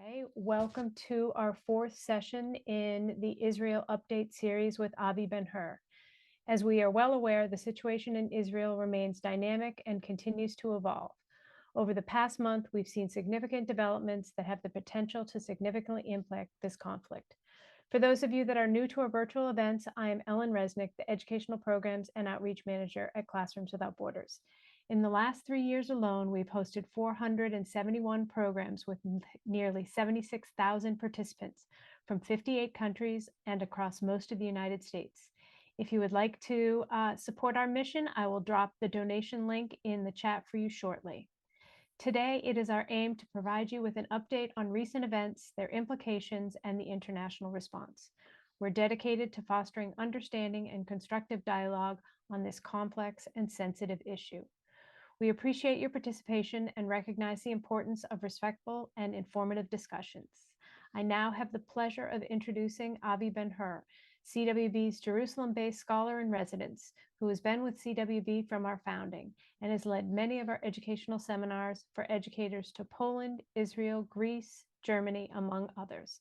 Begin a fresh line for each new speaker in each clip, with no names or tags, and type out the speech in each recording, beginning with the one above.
Okay, welcome to our fourth session in the Israel Update series with Avi Ben-Hur. As we are well aware, the situation in Israel remains dynamic and continues to evolve. Over the past month, we've seen significant developments that have the potential to significantly impact this conflict. For those of you that are new to our virtual events, I am Ellen Resnick, the Educational Programs and Outreach Manager at Classrooms Without Borders. In the last 3 years alone, we've hosted 471 programs with nearly 76,000 participants from 58 countries and across most of the United States. If you would like to support our mission, I will drop the donation link in the chat for you shortly. Today, it is our aim to provide you with an update on recent events, their implications, and the international response. We're dedicated to fostering understanding and constructive dialogue on this complex and sensitive issue. We appreciate your participation and recognize the importance of respectful and informative discussions. I now have the pleasure of introducing Avi Ben-Hur, CWB's Jerusalem-based scholar in residence, who has been with CWB from our founding and has led many of our educational seminars for educators to Poland, Israel, Greece, Germany, among others.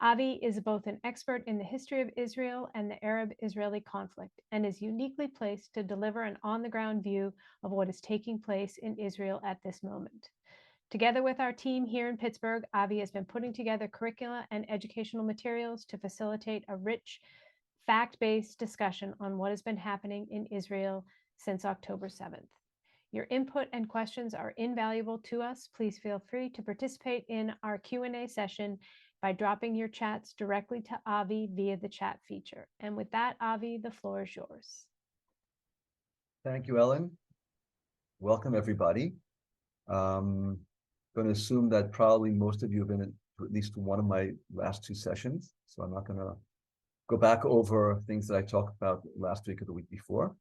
Avi is both an expert in the history of Israel and the Arab-Israeli conflict and is uniquely placed to deliver an on-the-ground view of what is taking place in Israel at this moment. Together with our team here in Pittsburgh, Avi has been putting together curricula and educational materials to facilitate a rich, fact-based discussion on what has been happening in Israel since October 7th. Your input and questions are invaluable to us. Please feel free to participate in our Q&A session by dropping your chats directly to Avi via the chat feature. And with that, Avi, the floor is yours.
Thank you, Ellen. Welcome, everybody. I'm going to assume that probably most of you have been to at least one of my last two sessions, so I'm not going to go back over things that I talked about last week or the week before.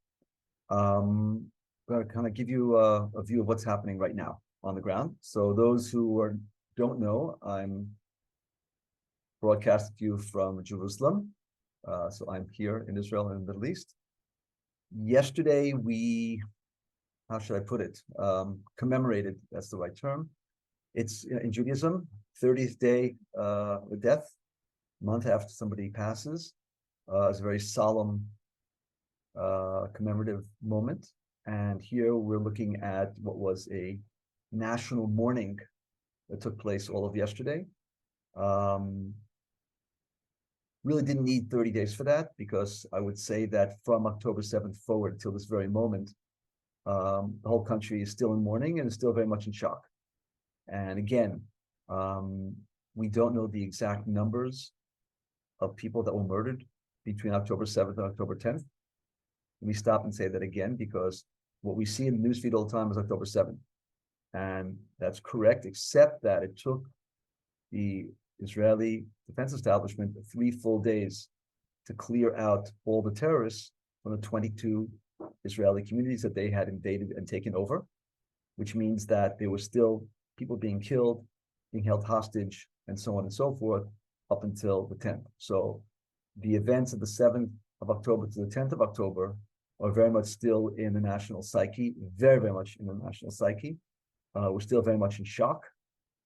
I'm going to kind of give you a view of what's happening right now on the ground. So those who don't know, I'm broadcasting to you from Jerusalem. So I'm here in Israel and the Middle East. Yesterday, we, how should I put it? Commemorated, that's the right term. It's in Judaism, 30th day of death, month after somebody passes. It's a very solemn commemorative moment. And here we're looking at what was a national mourning that took place all of yesterday. Really didn't need 30 days for that, because I would say that from October 7th forward till this very moment, the whole country is still in mourning and is still very much in shock. And again, we don't know the exact numbers of people that were murdered between October 7th and October 10th. Let me stop and say that again, because what we see in the newsfeed all the time is October 7th. And that's correct, except that it took the Israeli defense establishment 3 full days to clear out all the terrorists from the 22 Israeli communities that they had invaded and taken over, which means that there were still people being killed, being held hostage, and so on and so forth up until the 10th. So the events of the 7th of October to the 10th of October are very much still in the national psyche, very, very much in the national psyche. We're still very much in shock.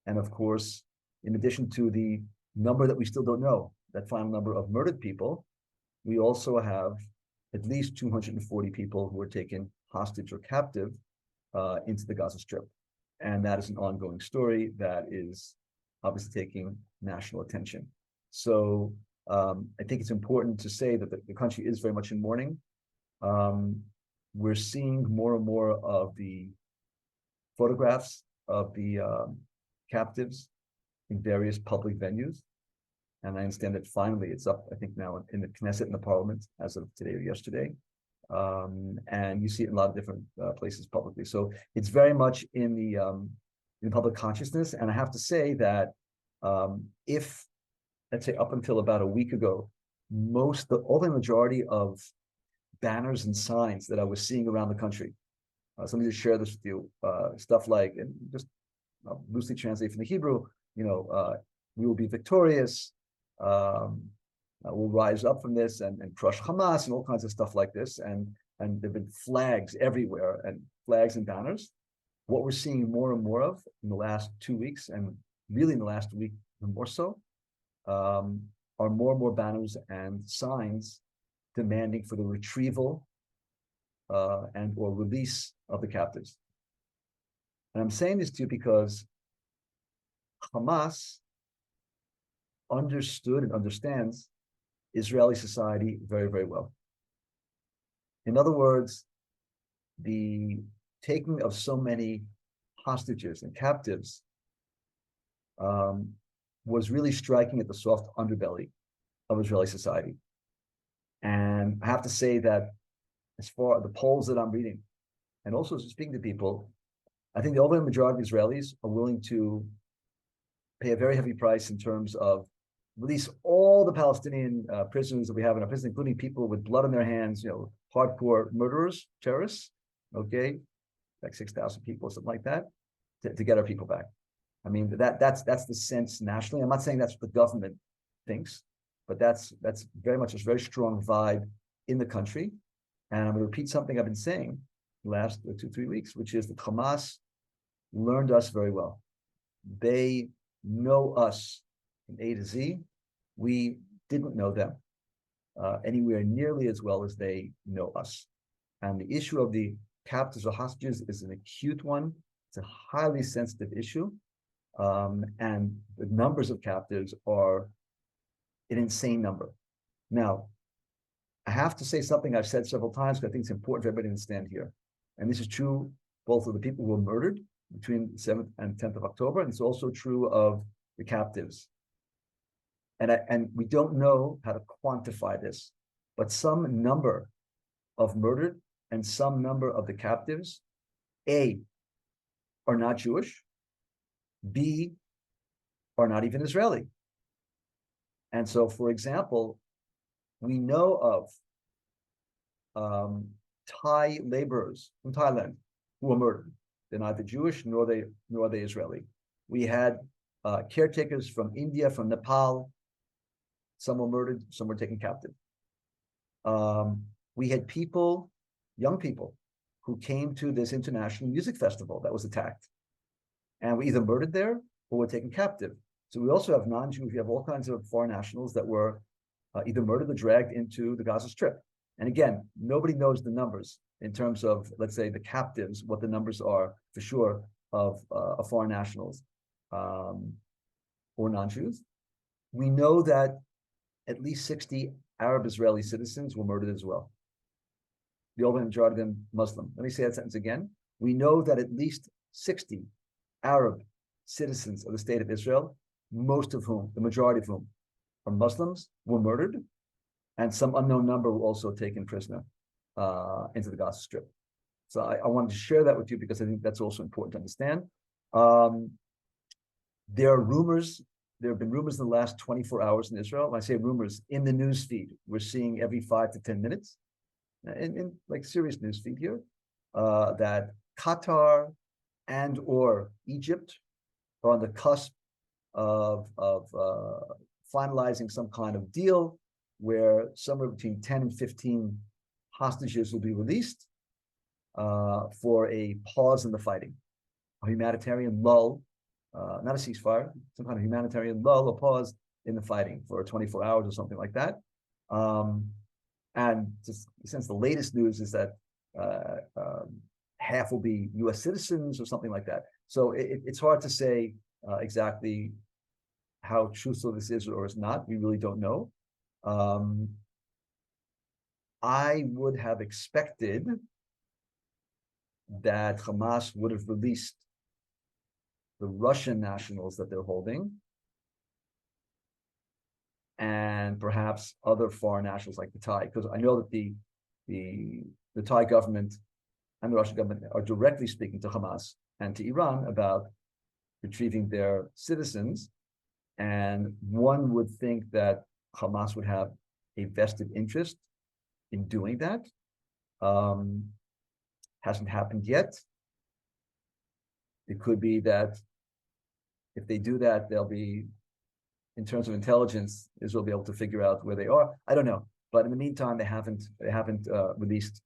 And of course, in addition to the number that we still don't know, that final number of murdered people, we also have at least 240 people who were taken hostage or captive into the Gaza Strip. And that is an ongoing story that is obviously taking national attention. So I think it's important to say that the country is very much in mourning. We're seeing more and more of the photographs of the captives in various public venues. And I understand that finally it's up, I think now in the Knesset, in the parliament, as of today or yesterday. And you see it in a lot of different places publicly. So it's very much in the public consciousness. And I have to say that if, let's say up until about a week ago, all the majority of banners and signs that I was seeing around the country, let me just share this with you, stuff like, and just loosely translate from the Hebrew, we will be victorious, we'll rise up from this and crush Hamas and all kinds of stuff like this. And there've been flags everywhere, and flags and banners. What we're seeing more and more of in the last 2 weeks, and really in the last week and more so, are more and more banners and signs demanding for the retrieval and or release of the captives. And I'm saying this to you because Hamas understood and understands Israeli society very, very well. In other words, the taking of so many hostages and captives was really striking at the soft underbelly of Israeli society. And I have to say that as far as the polls that I'm reading, and also speaking to people, I think the overwhelming majority of Israelis are willing to pay a very heavy price in terms of release all the Palestinian prisoners that we have in our prison, including people with blood on their hands, hardcore murderers, terrorists, okay, like 6,000 people, something like that, to get our people back. I mean, that's the sense nationally. I'm not saying that's what the government thinks, but that's very much a very strong vibe in the country. And I'm going to repeat something I've been saying the last 2-3 weeks, which is that Hamas learned us very well. They know us from A to Z. We didn't know them anywhere nearly as well as they know us. And the issue of the captives or hostages is an acute one. It's a highly sensitive issue. And the numbers of captives are an insane number. Now, I have to say something I've said several times because I think it's important for everybody to understand here. And this is true both of the people who were murdered between the 7th and 10th of October, and it's also true of the captives. And we don't know how to quantify this, but some number of murdered and some number of the captives, A, are not Jewish, B, are not even Israeli. And so, for example, we know of Thai laborers from Thailand who were murdered. They're neither Jewish nor they Israeli. We had caretakers from India, from Nepal. Some were murdered, some were taken captive. We had people, young people, who came to this international music festival that was attacked. And we either murdered there or were taken captive. So we also have non-Jews, we have all kinds of foreign nationals that were either murdered or dragged into the Gaza Strip. And again, nobody knows the numbers in terms of, let's say, the captives, what the numbers are for sure of foreign nationals or non-Jews. We know that at least 60 Arab Israeli citizens were murdered as well. The overwhelming majority of them Muslim. Let me say that sentence again. We know that at least 60 Arab citizens of the state of Israel, most of whom, the majority of whom, are Muslims, were murdered, and some unknown number were also taken prisoner into the Gaza Strip. So I wanted to share that with you because I think that's also important to understand. There are rumors. There have been rumors in the last 24 hours in Israel. When I say rumors, in the news feed, we're seeing every 5 to 10 minutes, in like serious news feed here, that Qatar and or Egypt are on the cusp of finalizing some kind of deal where somewhere between 10 and 15 hostages will be released for a pause in the fighting, a humanitarian lull, not a ceasefire, some kind of humanitarian lull, a pause in the fighting for 24 hours or something like that. And just since the latest news is that half will be U.S. citizens or something like that. So it's hard to say exactly how truthful this is or is not. We really don't know. I would have expected that Hamas would have released the Russian nationals that they're holding and perhaps other foreign nationals like the Thai, because I know that the Thai government and the Russian government are directly speaking to Hamas and to Iran about retrieving their citizens. And one would think that Hamas would have a vested interest in doing that. Hasn't happened yet. It could be that if they do that, they'll be, in terms of intelligence, Israel will be able to figure out where they are. I don't know, but in the meantime, they haven't released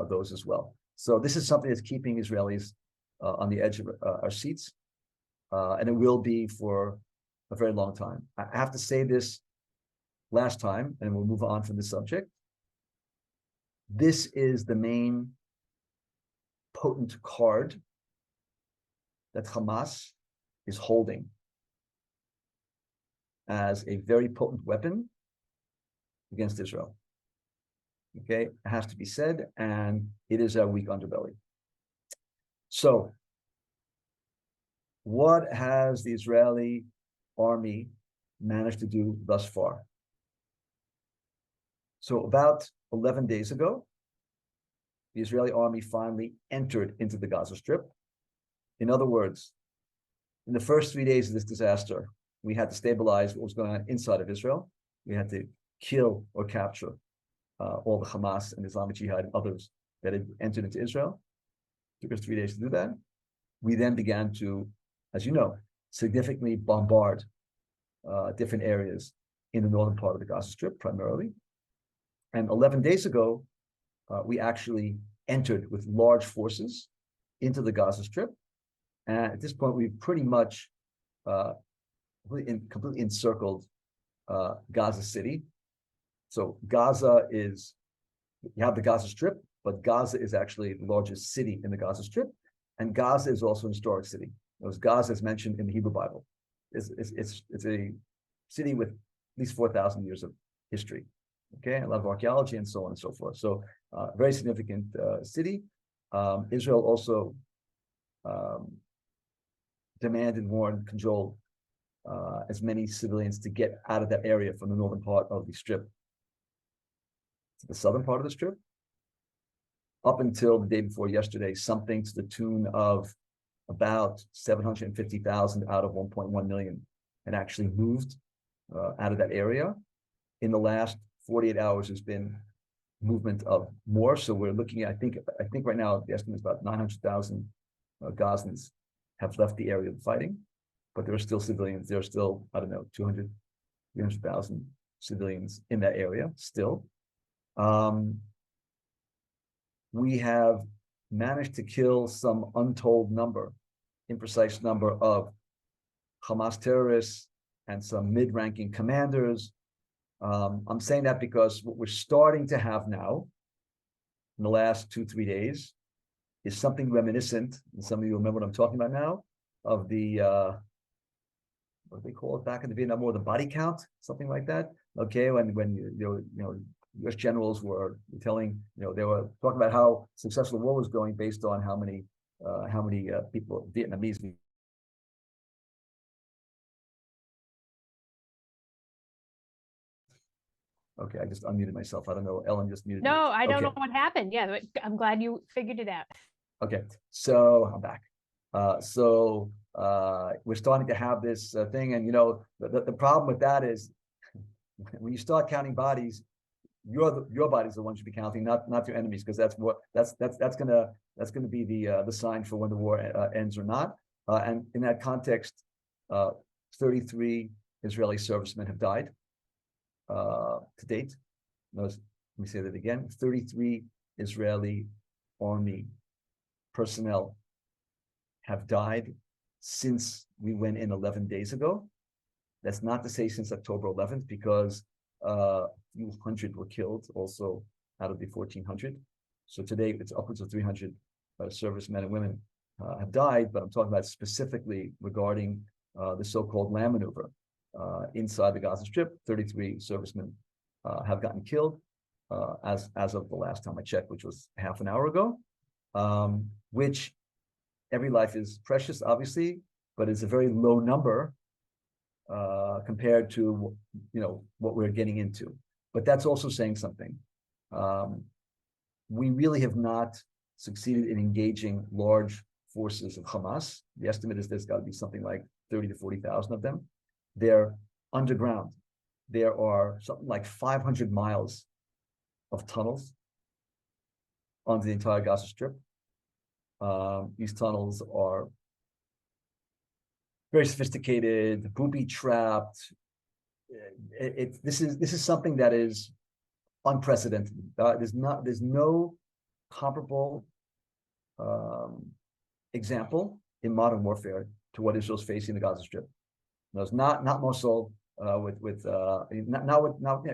those as well. So this is something that's keeping Israelis on the edge of our seats, and it will be for a very long time. I have to say this last time, and we'll move on from the subject. This is the main potent card that Hamas is holding as a very potent weapon against Israel. Okay, it has to be said, and it is a weak underbelly. So, what has the Israeli army managed to do thus far? So, about 11 days ago, the Israeli army finally entered into the Gaza Strip. In other words, in the first 3 days of this disaster, we had to stabilize what was going on inside of Israel. We had to kill or capture all the Hamas and Islamic Jihad and others that had entered into Israel. It took us 3 days to do that. We then began to, as you know, significantly bombard different areas in the northern part of the Gaza Strip, primarily. And 11 days ago, we actually entered with large forces into the Gaza Strip. And at this point, we've pretty much completely encircled Gaza City. So Gaza is, you have the Gaza Strip, but Gaza is actually the largest city in the Gaza Strip. And Gaza is also a historic city. Because Gaza is mentioned in the Hebrew Bible. It's a city with at least 4,000 years of history. Okay, a lot of archaeology and so on and so forth. So very significant city. Israel also demanded, warned, cajoled as many civilians to get out of that area from the northern part of the strip to the southern part of the strip. Up until the day before yesterday, something to the tune of about 750,000 out of 1.1 million had actually moved out of that area. In the last 48 hours, there's been movement of more. So we're looking at, I think right now the estimate is about 900,000 Gazans have left the area of fighting, but there are still civilians. There are still, I don't know, 300,000 civilians in that area still. We have managed to kill some untold number, imprecise number of Hamas terrorists and some mid-ranking commanders. I'm saying that because what we're starting to have now in the last 2-3 days is something reminiscent, and some of you remember what I'm talking about now, of the what do they call it back in the Vietnam War, the body count, something like that. Okay, when you know U.S. generals were telling, they were talking about how successful the war was going based on how many people, Vietnamese. Okay, I just unmuted myself. I don't know. Ellen just muted me.
No, I don't
Okay.
know what happened. Yeah, I'm glad you figured it out.
Okay, so I'm back. We're starting to have this thing, and the problem with that is when you start counting bodies, your bodies are the ones you should be counting, not your enemies, because that's gonna be the sign for when the war ends or not. And in that context, 33 Israeli servicemen have died to date. Let me say that again: 33 Israeli army personnel have died since we went in 11 days ago. That's not to say since October 11th, because a few hundred were killed also out of the 1,400. So today it's upwards of 300 servicemen and women have died, but I'm talking about specifically regarding the so-called land maneuver inside the Gaza Strip. 33 servicemen have gotten killed as of the last time I checked, which was half an hour ago. Which every life is precious, obviously, but it's a very low number compared to what we're getting into. But that's also saying something. We really have not succeeded in engaging large forces of Hamas. The estimate is there's got to be something like 30 to 40,000 of them. They're underground. There are something like 500 miles of tunnels onto the entire Gaza Strip. These tunnels are very sophisticated, booby-trapped. This is something that is unprecedented. There's no comparable example in modern warfare to what Israel's facing in the Gaza Strip. No, it's not Mosul not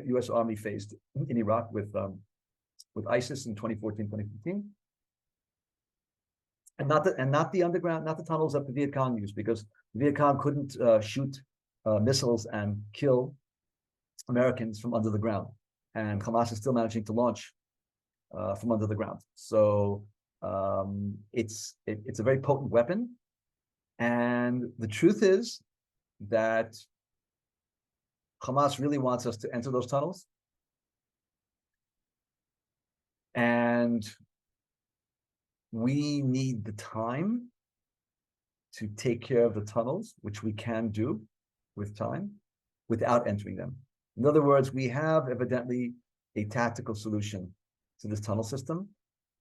U.S. Army faced in Iraq with ISIS in 2014, 2015. And not the underground, not the tunnels that the Viet Cong used, because the Viet Cong couldn't shoot missiles and kill Americans from under the ground, and Hamas is still managing to launch from under the ground. So it's a very potent weapon, and the truth is that Hamas really wants us to enter those tunnels, and we need the time to take care of the tunnels, which we can do with time, without entering them. In other words, we have evidently a tactical solution to this tunnel system,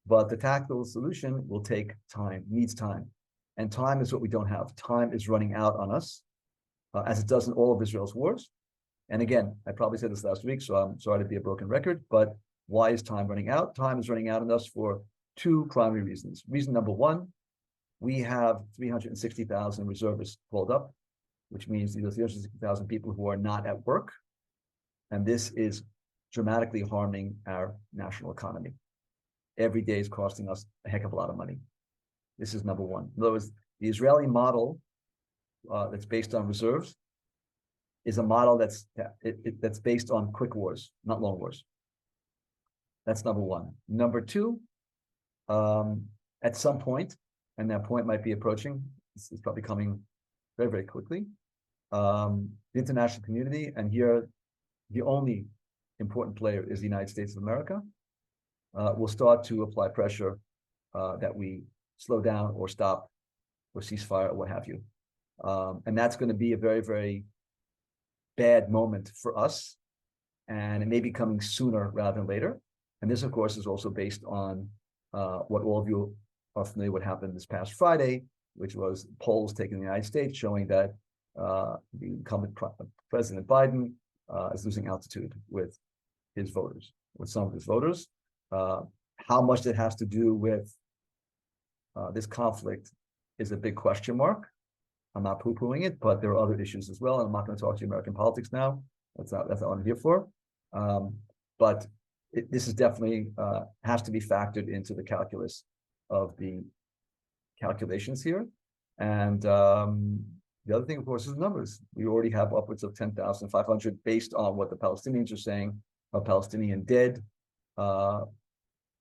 but the tactical solution will take time, needs time. And time is what we don't have. Time is running out on us, as it does in all of Israel's wars. And again, I probably said this last week, so I'm sorry to be a broken record, but why is time running out? Time is running out on us for two primary reasons. Reason number one, we have 360,000 reservists pulled up, which means these are 360,000 people who are not at work. And this is dramatically harming our national economy. Every day is costing us a heck of a lot of money. This is number one. In other words, the Israeli model that's based on reserves is a model that's based on quick wars, not long wars. That's number one. Number two, at some point, and that point might be approaching, it's probably coming very, very quickly, the international community, and here the only important player is the United States of America, will start to apply pressure that we slow down or stop or ceasefire or what have you. And that's going to be a very, very bad moment for us, and it may be coming sooner rather than later. And this, of course, is also based on what all of you are familiar with what happened this past Friday, which was polls taken in the United States showing that the incumbent President Biden is losing altitude with his voters, with some of his voters. How much it has to do with this conflict is a big question mark. I'm not poo-pooing it, but there are other issues as well. And I'm not going to talk to you American politics now. That's not what I'm here for. But this is definitely has to be factored into the calculus of the calculations here. And the other thing, of course, is numbers. We already have upwards of 10,500 based on what the Palestinians are saying of Palestinian dead.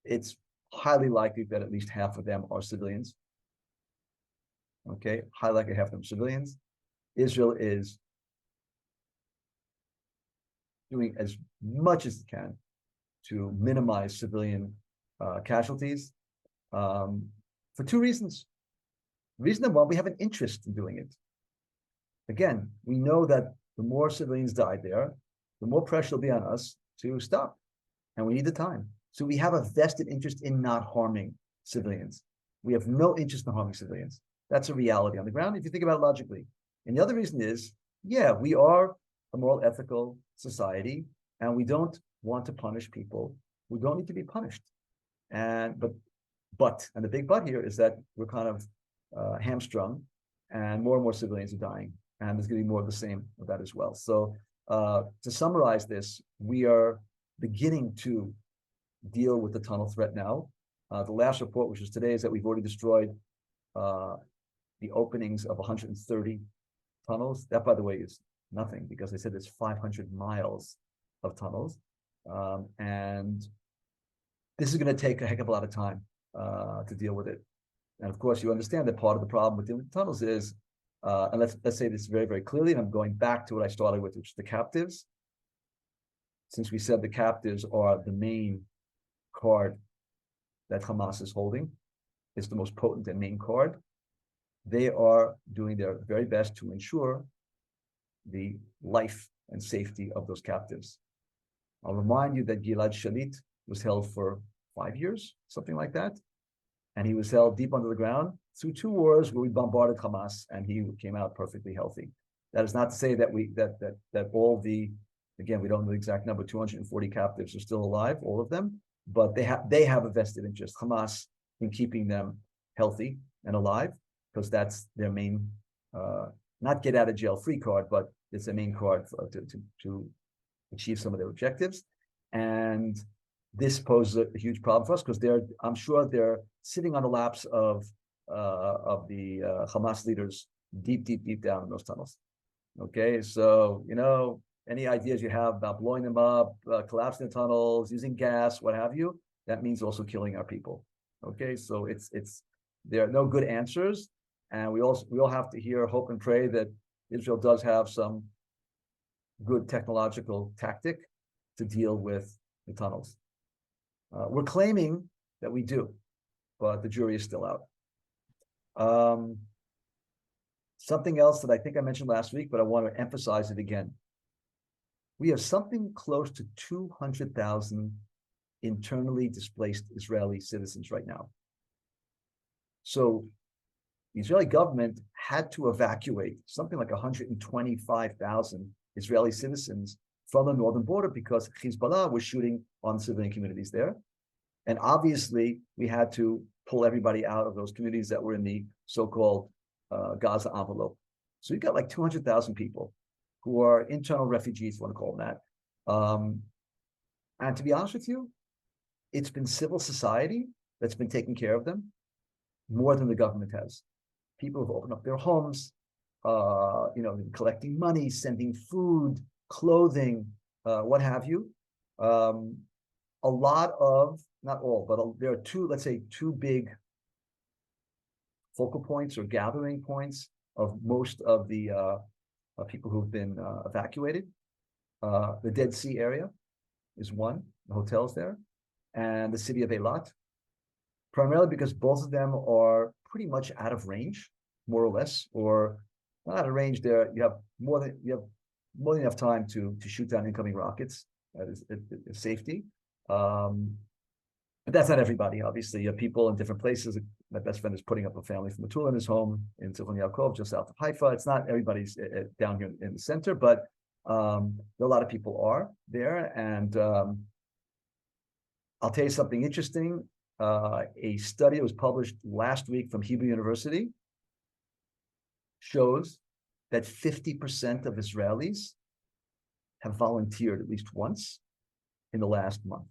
It's highly likely that at least half of them are civilians. Okay, highly likely half of them are civilians. Israel is doing as much as it can to minimize civilian casualties for two reasons. Reason number one, we have an interest in doing it. Again, we know that the more civilians die there, the more pressure will be on us to stop, and we need the time. So we have a vested interest in not harming civilians. We have no interest in harming civilians. That's a reality on the ground if you think about it logically. And the other reason is, yeah, we are a moral, ethical society, and we don't want to punish people who don't need to be punished. And the big but here is that we're kind of hamstrung, and more civilians are dying, and there's going to be more of the same of that as well. So to summarize this, we are beginning to deal with the tunnel threat now. The last report, which was today, is that we've already destroyed the openings of 130 tunnels. That, by the way, is nothing, because they said there's 500 miles of tunnels. And this is going to take a heck of a lot of time to deal with it. And of course, you understand that part of the problem with dealing with tunnels is, and let's say this very, very clearly, and I'm going back to what I started with, which is the captives. Since we said the captives are the main card that Hamas is holding, it's the most potent and main card. They are doing their very best to ensure the life and safety of those captives. I'll remind you that Gilad Shalit was held for 5 years, something like that. And he was held deep under the ground through 2 wars where we bombarded Hamas, and he came out perfectly healthy. That is not to say that that all the, again, we don't know the exact number, 240 captives are still alive, all of them, but they have a vested interest, Hamas, in keeping them healthy and alive, because that's their main not get out of jail free card, but it's a main card to achieve some of their objectives. And this poses a huge problem for us because I'm sure they're sitting on the laps of the Hamas leaders deep down in those tunnels. Okay, so any ideas you have about blowing them up, collapsing the tunnels, using gas, what have you, that means also killing our people. Okay, so there are no good answers, and we all have to hope and pray that Israel does have some good technological tactic to deal with the tunnels. We're claiming that we do, but the jury is still out. Something else that I think I mentioned last week, but I want to emphasize it again. We have something close to 200,000 internally displaced Israeli citizens right now. So the Israeli government had to evacuate something like 125,000 Israeli citizens from the northern border because Hezbollah was shooting on civilian communities there. And obviously, we had to pull everybody out of those communities that were in the so-called Gaza envelope. So you've got like 200,000 people who are internal refugees, if you want to call them that. And to be honest with you, it's been civil society that's been taking care of them more than the government has. People have opened up their homes, collecting money, sending food, clothing, what have you. A lot of, not all, but there are two big focal points or gathering points of most of the people who've been evacuated. The Dead Sea area is one, the hotels there, and the city of Eilat, primarily because both of them are pretty much out of range, more or less, or not out of range. There, you have more than enough time to shoot down incoming rockets at safety. But that's not everybody, obviously. You have people in different places. My best friend is putting up a family from Metula in his home in Tzivon Yaakov, just south of Haifa. It's not everybody's down here in the center, but a lot of people are there. And I'll tell you something interesting. A study that was published last week from Hebrew University shows that 50% of Israelis have volunteered at least once in the last month.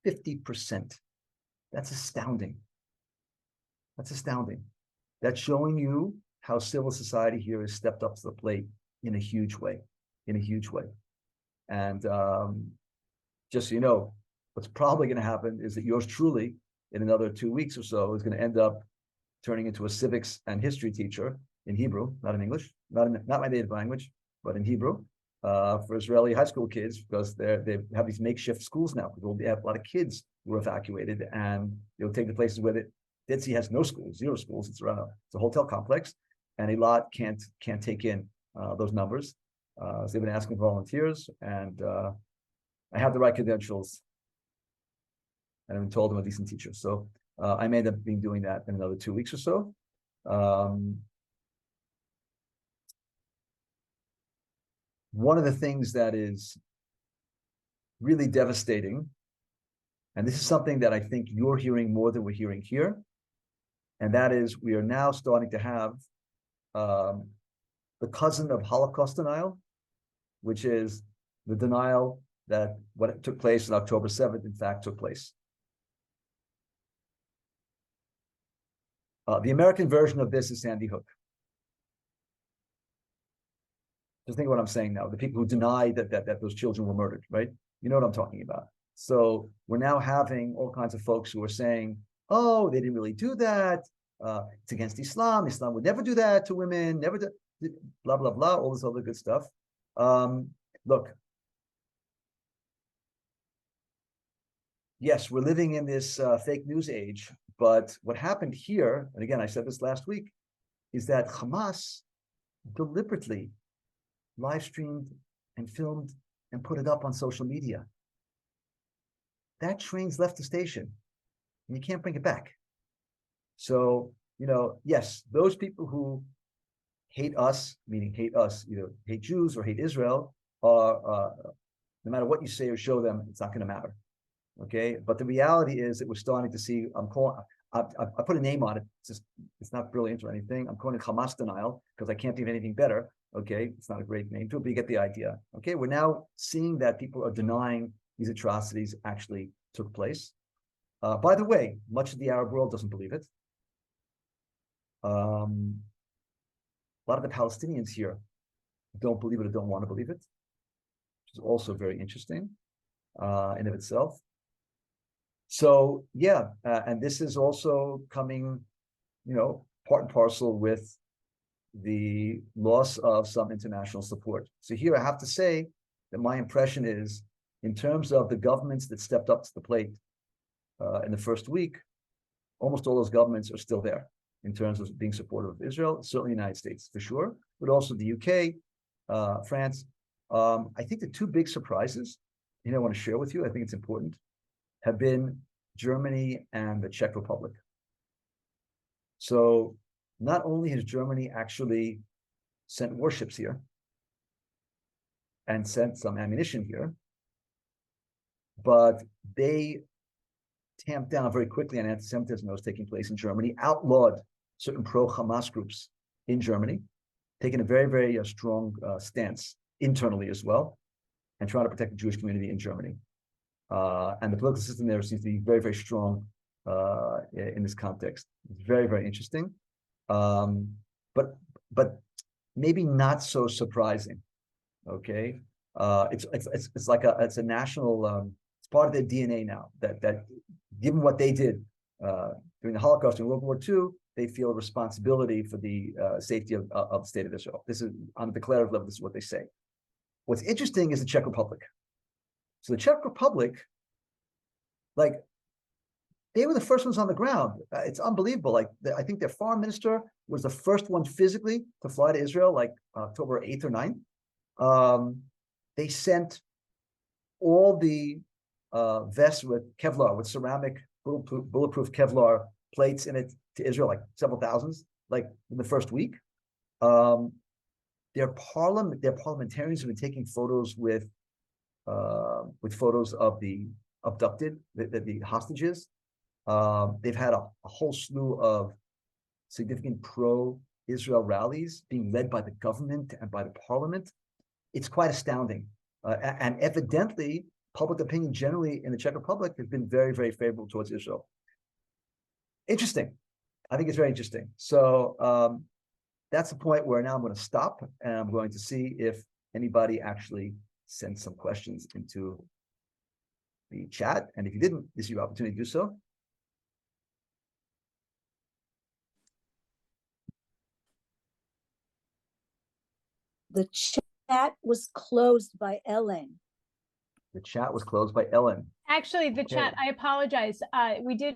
50%. That's astounding. That's astounding. That's showing you how civil society here has stepped up to the plate in a huge way, And just so you know, what's probably going to happen is that yours truly, in another 2 weeks or so, is going to end up turning into a civics and history teacher in Hebrew, not in English, not my native language, but in Hebrew, for Israeli high school kids, because they have these makeshift schools now. Because they have a lot of kids who are evacuated, and they'll take the places where the Dead Sea has no schools, zero schools. It's a hotel complex, and Eilat can't take in those numbers. So they've been asking volunteers, and I have the right credentials, and I've been told I'm a decent teacher. So I may end up doing that in another 2 weeks or so. One of the things that is really devastating, and this is something that I think you're hearing more than we're hearing here, and that is we are now starting to have the cousin of Holocaust denial, which is the denial that what took place on October 7th, in fact, took place. The American version of this is Sandy Hook. Just think of what I'm saying now. The people who deny that those children were murdered, right? You know what I'm talking about. So we're now having all kinds of folks who are saying, oh, they didn't really do that. It's against Islam. Islam would never do that to women, never do, blah, blah, blah, all this other good stuff. Look, yes, we're living in this fake news age, but what happened here, and again, I said this last week, is that Hamas deliberately live streamed and filmed and put it up on social media. That train's left the station and you can't bring it back. So, yes, those people who hate us, meaning hate us, either hate Jews or hate Israel, are no matter what you say or show them, it's not going to matter. Okay, but the reality is that we're starting to see. I put a name on it. It's not brilliant or anything. I'm calling it Hamas denial because I can't think of anything better. Okay, it's not a great name to it, but you get the idea. Okay, we're now seeing that people are denying these atrocities actually took place. By the way, much of the Arab world doesn't believe it. A lot of the Palestinians here don't believe it or don't want to believe it, which is also very interesting in of itself. So yeah, and this is also coming, part and parcel with the loss of some international support. So here I have to say that my impression is, in terms of the governments that stepped up to the plate in the first week, almost all those governments are still there in terms of being supportive of Israel, certainly the United States for sure, but also the UK, France. I think the two big surprises, I want to share with you, I think it's important, have been Germany and the Czech Republic. So not only has Germany actually sent warships here and sent some ammunition here, but they tamped down very quickly on anti-Semitism that was taking place in Germany, outlawed certain pro-Hamas groups in Germany, taking a very, very strong stance internally as well, and trying to protect the Jewish community in Germany. And the political system there seems to be very, very strong in this context. It's very, very interesting, but maybe not so surprising. Okay, it's like it's a national. It's part of their DNA now. That given what they did during the Holocaust and World War II, they feel a responsibility for the safety of the state of Israel. This is on a declarative level. This is what they say. What's interesting is the Czech Republic. So the Czech Republic, they were the first ones on the ground. It's unbelievable. I think their foreign minister was the first one physically to fly to Israel, October 8th or 9th. They sent all the vests with Kevlar, with ceramic bulletproof Kevlar plates in it to Israel, several thousands, in the first week. Their parliamentarians have been taking photos with photos of the abducted, the hostages. They've had a whole slew of significant pro-Israel rallies being led by the government and by the parliament. It's quite astounding. And evidently, public opinion generally in the Czech Republic has been very, very favorable towards Israel. Interesting. I think it's very interesting. So that's the point where now I'm going to stop and I'm going to see if anybody actually sent some questions into the chat. And if you didn't, this is your opportunity to do so.
The chat was closed by Ellen.
The chat was closed by Ellen.
Actually, the chat, I apologize. We did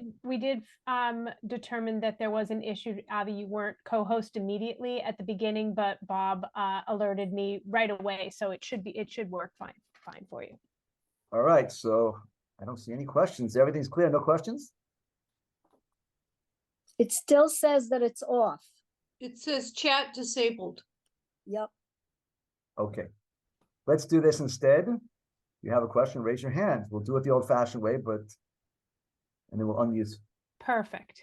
determine that there was an issue. Avi, you weren't co-host immediately at the beginning, but Bob alerted me right away, so it should work fine for you.
All right, so I don't see any questions. Everything's clear. No questions?
It still says that it's off.
It says chat disabled.
Yep.
Okay, let's do this instead. If you have a question, raise your hand. We'll do it the old-fashioned way, and then we'll unmute.
Perfect.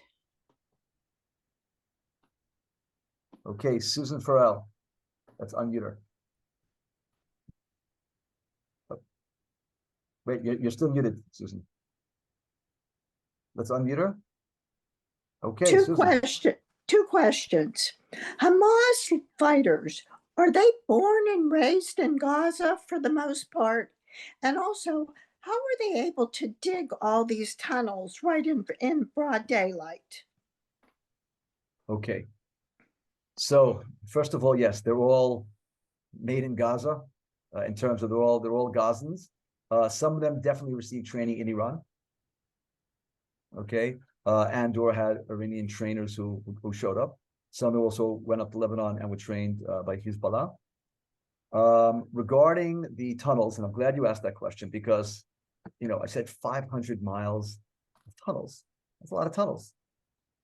Okay, Susan Farrell. Let's unmute her. Oh. Wait, you're still muted, Susan. Let's unmute her. Okay,
Two questions. Hamas fighters, are they born and raised in Gaza for the most part? And also, how are they able to dig all these tunnels right in broad daylight?
Okay. So first of all, yes, they're all made in Gaza. In terms of they're all Gazans. Some of them definitely received training in Iran. Okay, and/or had Iranian trainers who showed up. Some also went up to Lebanon and were trained by Hezbollah. Regarding the tunnels, and I'm glad you asked that question because, I said 500 miles of tunnels. That's a lot of tunnels.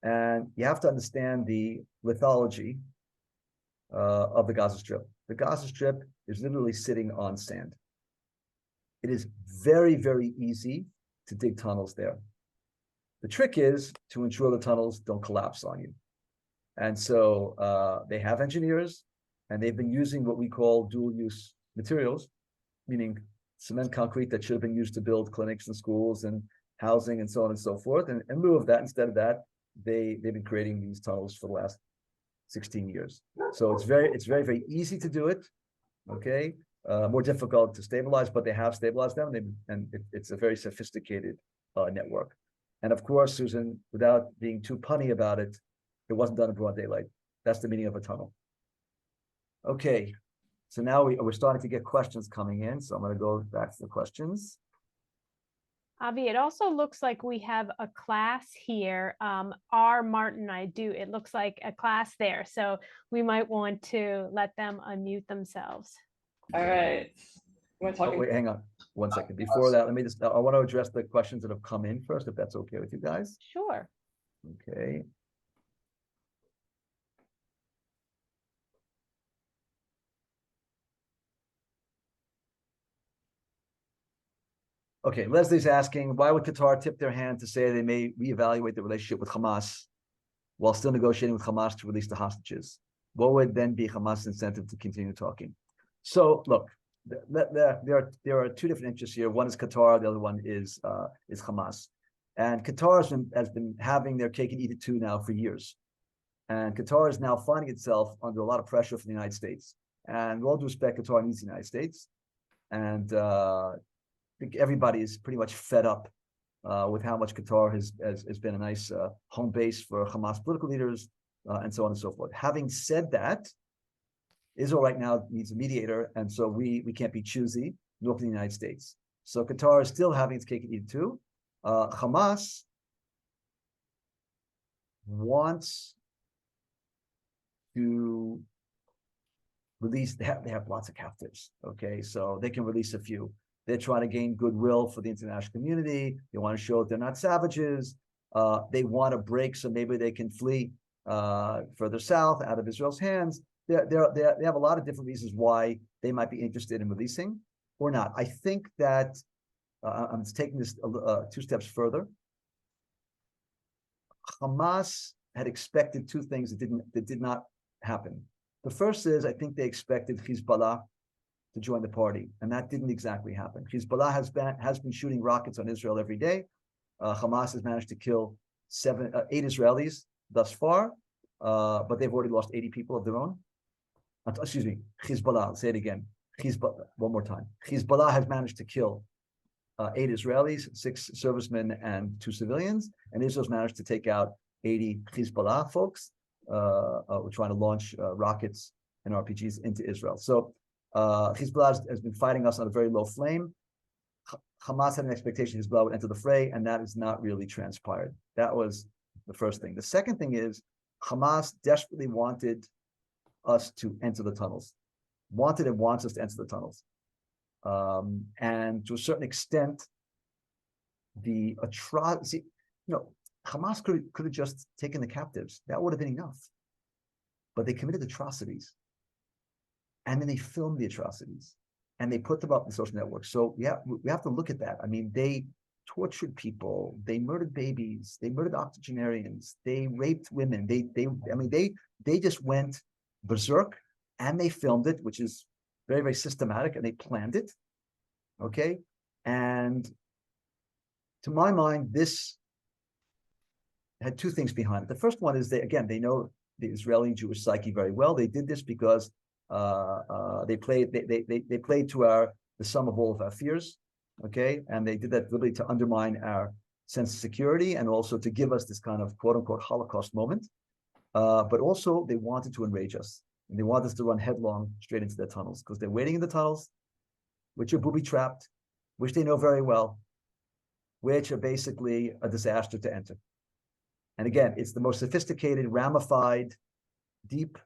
And you have to understand the lithology of the Gaza Strip. The Gaza Strip is literally sitting on sand. It is very, very easy to dig tunnels there. The trick is to ensure the tunnels don't collapse on you. And so they have engineers, and they've been using what we call dual-use materials, meaning cement concrete that should have been used to build clinics and schools and housing and so on and so forth. And in lieu of that, instead of that, they've been creating these tunnels for the last 16 years. So it's very easy to do it. Okay, more difficult to stabilize, but they have stabilized them, and it's a very sophisticated network. And of course, Susan, without being too punny about it, it wasn't done in broad daylight. That's the meaning of a tunnel. Okay, so now we're starting to get questions coming in. So I'm going to go back to the questions.
Avi, it also looks like we have a class here. R. Martin, it looks like a class there. So we might want to let them unmute themselves.
All right.
Oh, wait, hang on 1 second. Before that, I want to address the questions that have come in first, if that's okay with you guys.
Sure.
Okay. Okay, Leslie's asking, why would Qatar tip their hand to say they may reevaluate the relationship with Hamas while still negotiating with Hamas to release the hostages? What would then be Hamas' incentive to continue talking? So, look, there are two different interests here. One is Qatar, the other one is Hamas. And Qatar has been having their cake and eat it too now for years. And Qatar is now finding itself under a lot of pressure from the United States. And with all due respect, Qatar needs the United States. And I think everybody is pretty much fed up with how much Qatar has been a nice home base for Hamas political leaders and so on and so forth. Having said that, Israel right now needs a mediator, and so we can't be choosy, nor can the United States. So Qatar is still having its cake and eat it too. Hamas wants to release, they have lots of captives, okay? So they can release a few. They're trying to gain goodwill for the international community. They want to show that they're not savages. They want to break so maybe they can flee further south out of Israel's hands. They have a lot of different reasons why they might be interested in releasing or not. I think that I'm taking this 2 steps further. Hamas had expected 2 things that did not happen. The first is I think they expected Hezbollah to join the party, and that didn't exactly happen. Hezbollah has been shooting rockets on Israel every day. Hamas has managed to kill 8 Israelis thus far, but they've already lost 80 people of their own. Excuse me, Hezbollah, I'll say it again. Hezbollah, one more time. Hezbollah has managed to kill 8 Israelis, 6 servicemen, and 2 civilians, and Israel's managed to take out 80 Hezbollah folks. We're trying to launch rockets and RPGs into Israel. So Hezbollah has been fighting us on a very low flame. Hamas had an expectation Hezbollah would enter the fray, and that has not really transpired. That was the first thing. The second thing is Hamas desperately wanted us to enter the tunnels, wanted and wants us to enter the tunnels. And to a certain extent, the atrocity, Hamas could have just taken the captives. That would have been enough. But they committed atrocities. And then they filmed the atrocities. And they put them up in the social networks. So we have to look at that. I mean, they tortured people. They murdered babies. They murdered octogenarians. They raped women. They just went berserk, and they filmed it, which is very, very systematic, and they planned it. Okay. And to my mind, this had 2 things behind it. The first one is they know the Israeli Jewish psyche very well. They did this because they played to the sum of all of our fears. Okay. And they did that literally to undermine our sense of security and also to give us this kind of quote unquote Holocaust moment. But also they wanted to enrage us, and they want us to run headlong straight into their tunnels because they're waiting in the tunnels, which are booby-trapped, which they know very well, which are basically a disaster to enter. And again, it's the most sophisticated, ramified, deep,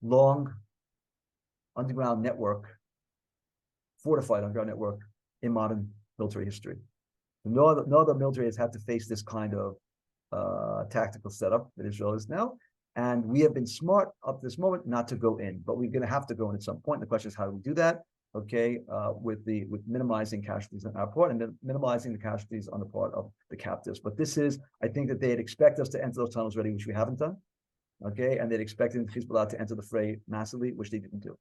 long underground network, fortified underground network in modern military history. No other military has had to face this kind of tactical setup that Israel is now. And we have been smart up to this moment not to go in, but we're going to have to go in at some point. The question is, how do we do that? okay, with minimizing casualties on our part and then minimizing the casualties on the part of the captives. But this is, I think that they'd expect us to enter those tunnels already, which we haven't done, okay, and they'd expected Hezbollah to enter the fray massively, which they didn't do.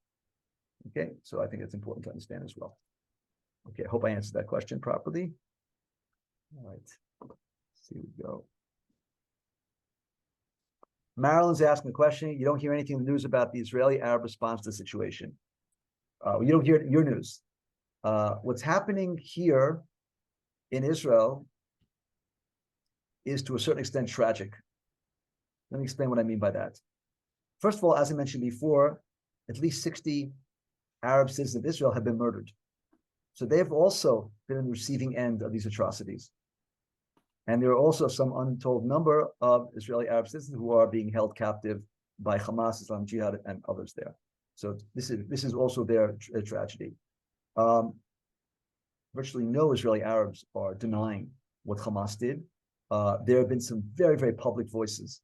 Okay, so I think it's important to understand as well. Okay, I hope I answered that question properly. All right, let's see, we go. Marilyn's asking the question. You don't hear anything in the news about the Israeli-Arab response to the situation. You don't hear it in your news. What's happening here in Israel is to a certain extent tragic. Let me explain what I mean by that. First of all, as I mentioned before, at least 60 Arab citizens of Israel have been murdered. So they've also been in the receiving end of these atrocities. And there are also some untold number of Israeli Arab citizens who are being held captive by Hamas, Islamic Jihad, and others there. So this is also their tragedy. Virtually no Israeli Arabs are denying what Hamas did. There have been some very, very public voices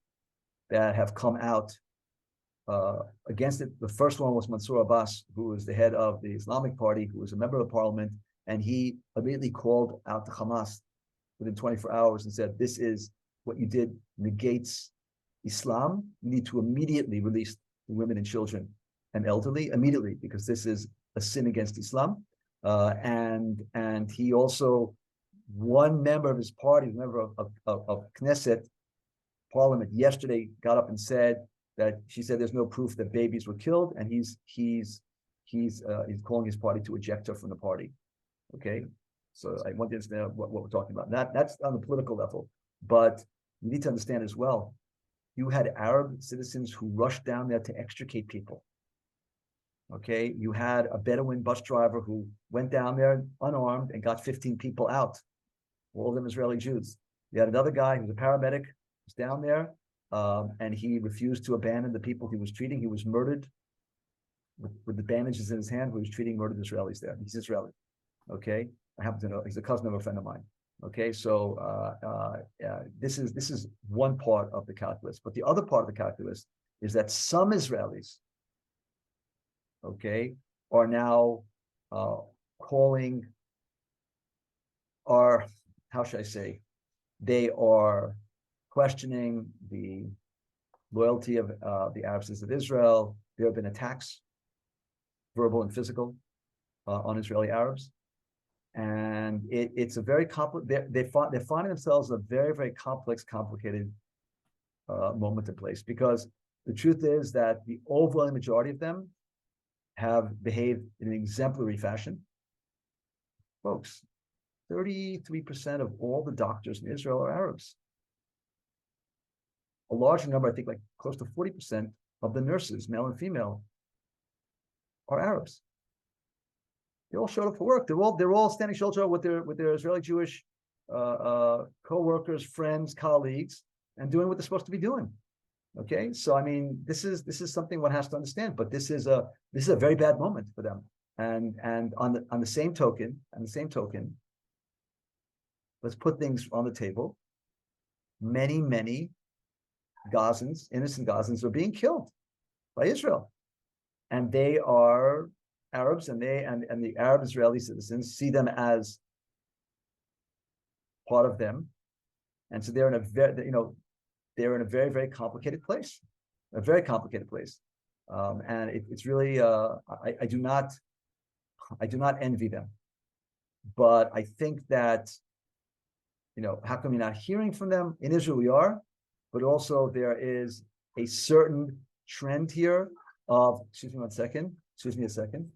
that have come out against it. The first one was Mansour Abbas, who was the head of the Islamic Party, who was a member of parliament, and he immediately called out to Hamas within 24 hours and said, this is what you did negates Islam. You need to immediately release the women and children and elderly immediately, because this is a sin against Islam. And he also, one member of his party, a member of Knesset parliament yesterday, got up and said that she said there's no proof that babies were killed, and he's calling his party to eject her from the party. Okay, so I want to understand what we're talking about. That's on the political level, but you need to understand as well. You had Arab citizens who rushed down there to extricate people. Okay, you had a Bedouin bus driver who went down there unarmed and got 15 people out, all of them Israeli Jews. You had another guy who was a paramedic, was down there, and he refused to abandon the people he was treating. He was murdered with the bandages in his hand. He was treating murdered Israelis there. He's Israeli. Okay, I happen to know he's a cousin of a friend of mine. Okay, so this is one part of the calculus, but the other part of the calculus is that some Israelis, okay, are now calling, are, how should I say, they are questioning the loyalty of the Arab citizens of Israel. There have been attacks, verbal and physical, on Israeli Arabs. And it's a very complex, they're finding themselves in a very, very complex, complicated moment and place, because the truth is that the overwhelming majority of them have behaved in an exemplary fashion. Folks, 33% of all the doctors in Israel are Arabs. A large number, I think like close to 40% of the nurses, male and female, are Arabs. They all showed up for work. They're all standing shoulder with their Israeli Jewish co-workers, friends, colleagues, and doing what they're supposed to be doing. Okay, so I mean, this is something one has to understand. But this is a very bad moment for them. And on the same token, let's put things on the table. Many Gazans, innocent Gazans, are being killed by Israel, and they are Arabs, and the Arab Israeli citizens see them as part of them, and so they're in a very, very complicated place, and it's really I do not envy them, but I think that, how come you're not hearing from them? In Israel we are, but also there is a certain trend here of, excuse me a second.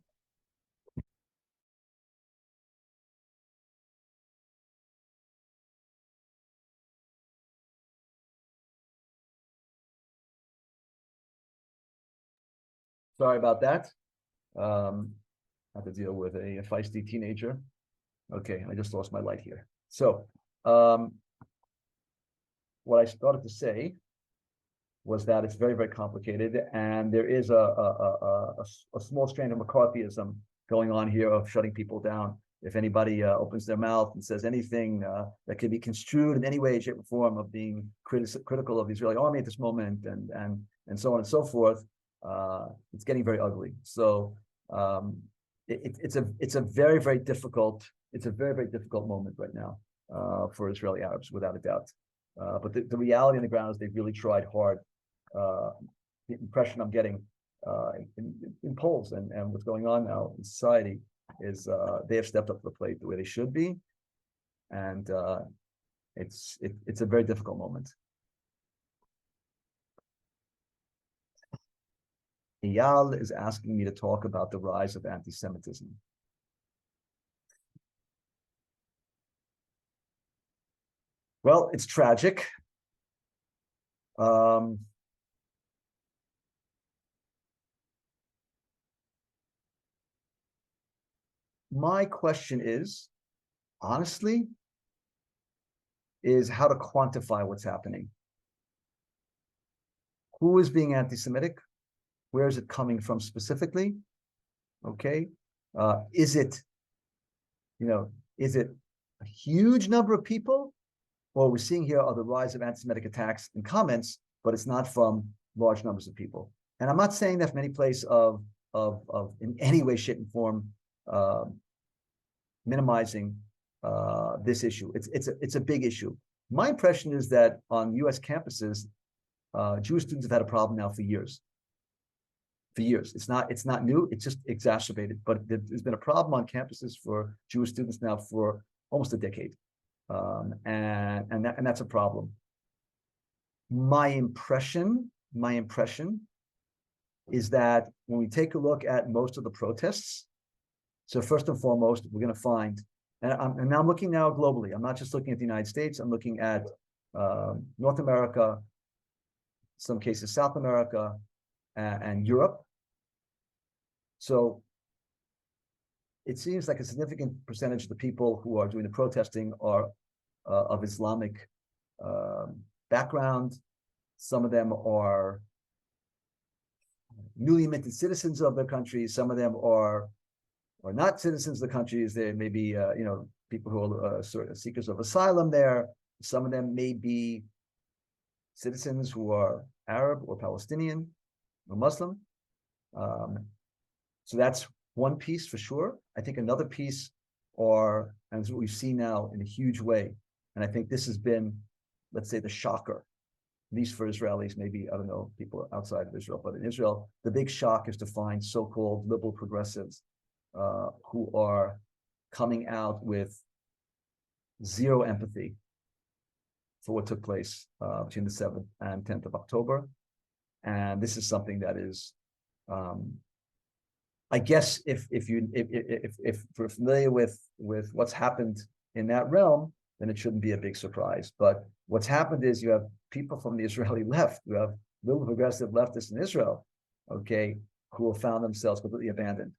Sorry about that. I have to deal with a feisty teenager. Okay, I just lost my light here. So what I started to say was that it's very, very complicated, and there is a small strain of McCarthyism going on here of shutting people down. If anybody opens their mouth and says anything that could be construed in any way, shape, or form of being critical of the Israeli army at this moment, and so on and so forth, it's getting very ugly. So it's a very, very difficult, very difficult moment right now for Israeli Arabs, without a doubt. But the reality on the ground is they've really tried hard. The impression I'm getting in polls and what's going on now in society is they have stepped up to the plate the way they should be, and it's a very difficult moment. Eyal is asking me to talk about the rise of anti-Semitism. Well, it's tragic. My question is, honestly, is how to quantify what's happening. Who is being anti-Semitic? Where is it coming from specifically? Okay. Is it a huge number of people? What we're seeing here are the rise of anti-Semitic attacks and comments, but it's not from large numbers of people. And I'm not saying that from any place of in any way, shape, and form minimizing this issue. It's a big issue. My impression is that on U.S. campuses, Jewish students have had a problem now for years. For years, it's not new. It's just exacerbated. But there's been a problem on campuses for Jewish students now for almost a decade, and that's a problem. My impression is that when we take a look at most of the protests, so first and foremost, we're going to find, and now I'm looking now globally. I'm not just looking at the United States. I'm looking at North America, some cases South America, and Europe. So it seems like a significant percentage of the people who are doing the protesting are of Islamic background. Some of them are newly minted citizens of their countries. Some of them are not citizens of the countries. They may be, people who are sort of seekers of asylum there. Some of them may be citizens who are Arab or Palestinian or Muslim. So that's one piece for sure. I think another piece and it's what we've seen now in a huge way, and I think this has been, let's say, the shocker, at least for Israelis, maybe, I don't know, people outside of Israel, but in Israel, the big shock is to find so-called liberal progressives who are coming out with zero empathy for what took place between the 7th and 10th of October. And this is something that is, I guess, if we're familiar with what's happened in that realm, then it shouldn't be a big surprise. But what's happened is you have people from the Israeli left, you have liberal progressive leftists in Israel, okay, who have found themselves completely abandoned.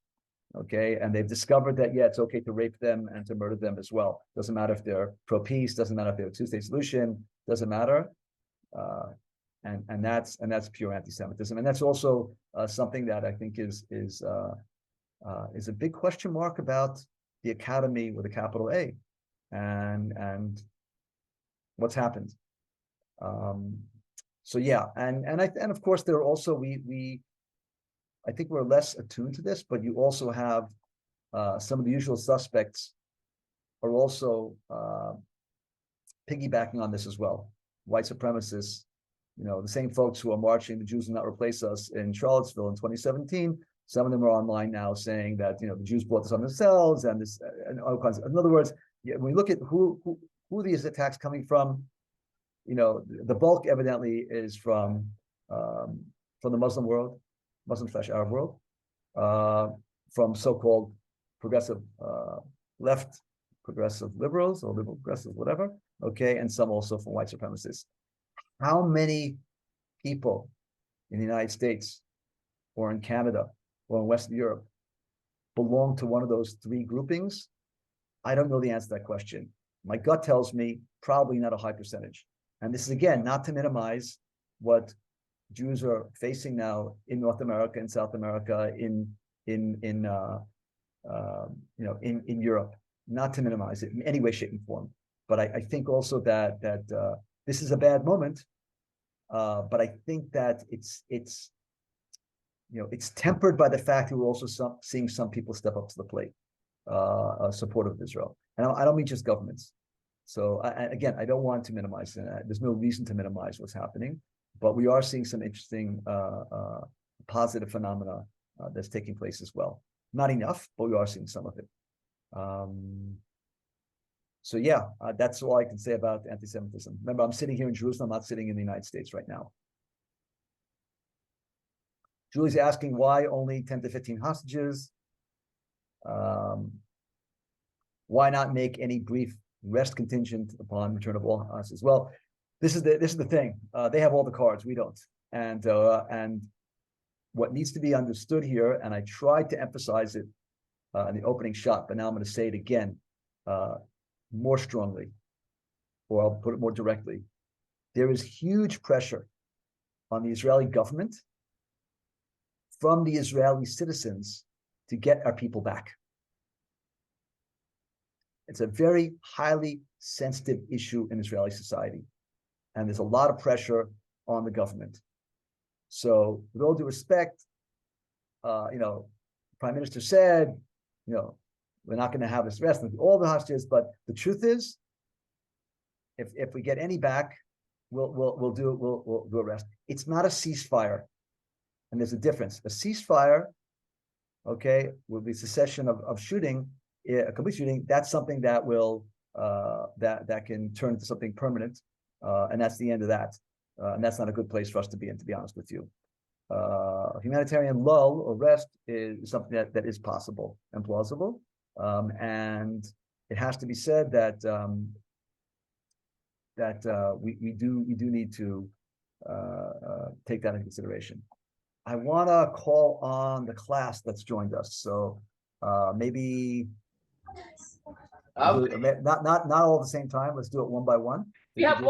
Okay, and they've discovered that, yeah, it's okay to rape them and to murder them as well. Doesn't matter if they're pro-peace, doesn't matter if they're a two-state solution, doesn't matter. And that's pure anti-Semitism, and that's also something that I think is a big question mark about the academy with a capital A, and what's happened. So yeah, and of course there are also I think we're less attuned to this, but you also have some of the usual suspects are also piggybacking on this as well. White supremacists, the same folks who are marching, the Jews will not replace us in Charlottesville in 2017. Some of them are online now saying that, the Jews brought this on themselves and this, and all kinds of, in other words, when we look at who these attacks coming from, the bulk evidently is from the Muslim world, Muslim/Arab world, from so-called progressive left, progressive liberals or liberal progressives, whatever, okay, and some also from white supremacists. How many people in the United States or in Canada or in Western Europe belong to one of those three groupings? I don't know the answer to that question. My gut tells me probably not a high percentage. And this is, again, not to minimize what Jews are facing now in North America, in South America, in Europe, not to minimize it in any way, shape, and form. But I think also that this is a bad moment. But I think that it's it's tempered by the fact that we're also seeing some people step up to the plate, supportive of Israel. And I don't mean just governments. So again, I don't want to minimize that. There's no reason to minimize what's happening, but we are seeing some interesting positive phenomena that's taking place as well. Not enough, but we are seeing some of it. So yeah, that's all I can say about anti-Semitism. Remember, I'm sitting here in Jerusalem, I'm not sitting in the United States right now. Julie's asking why only 10 to 15 hostages. Why not make any brief rest contingent upon return of all hostages? Well, this is the thing. They have all the cards, we don't. And what needs to be understood here, and I tried to emphasize it in the opening shot, but now I'm going to say it again more strongly, or I'll put it more directly. There is huge pressure on the Israeli government from the Israeli citizens to get our people back. It's a very highly sensitive issue in Israeli society, and there's a lot of pressure on the government. So, with all due respect, Prime Minister said, we're not going to have this rest with all the hostages, but the truth is, if we get any back, we'll do a rest. It's not a ceasefire, and there's a difference. A ceasefire, okay, will be cessation of shooting, a complete shooting. That's something that will that can turn into something permanent, and that's the end of that. And that's not a good place for us to be in, to be honest with you. Humanitarian lull or rest is something that is possible and plausible, and it has to be said that we do need to take that into consideration. I want to call on the class that's joined us, so maybe not all at the same time. Let's do it one by one.
We have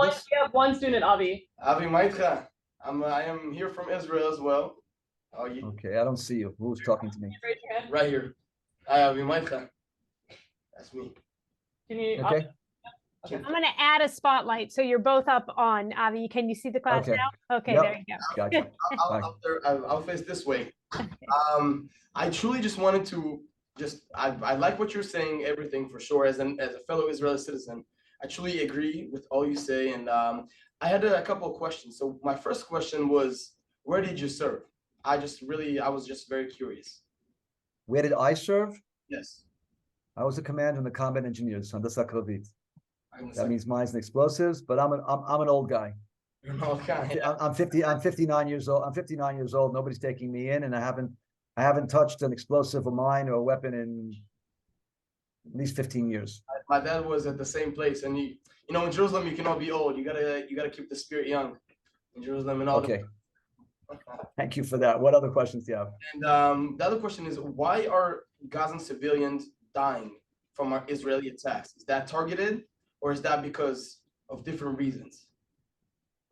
one student, Avi.
Avi Maitcha. I am here from Israel as well. How are you?
Okay, I don't see you. Who's talking to me?
Raise your hand.
Right here. Hi, Avi Maitcha. That's me.
Can you?
Okay.
I'm going to add a spotlight. So you're both up on, Avi. Can you see the class
Okay.
now? Okay,
Yep.
there you go.
Gotcha.
I'll face this way. I truly just wanted to I like what you're saying, everything for sure. As a fellow Israeli citizen, I truly agree with all you say. And I had a couple of questions. So my first question was, where did you serve? I was just very curious.
Where did I serve?
Yes.
I was a commander in the combat engineers, Handasa Kravit.
That
That means mines and explosives, but I'm an old guy.
You're an old guy.
I'm 59 years old. I'm 59 years old. Nobody's taking me in, and I haven't touched an explosive, a mine, or a weapon in at least 15 years.
My dad was at the same place, and in Jerusalem you cannot be old. You gotta keep the spirit young in Jerusalem and all.
Okay. Thank you for that. What other questions do you have?
And the other question is, why are Gazan civilians dying from our Israeli attacks? Is that targeted, or is that because of different reasons?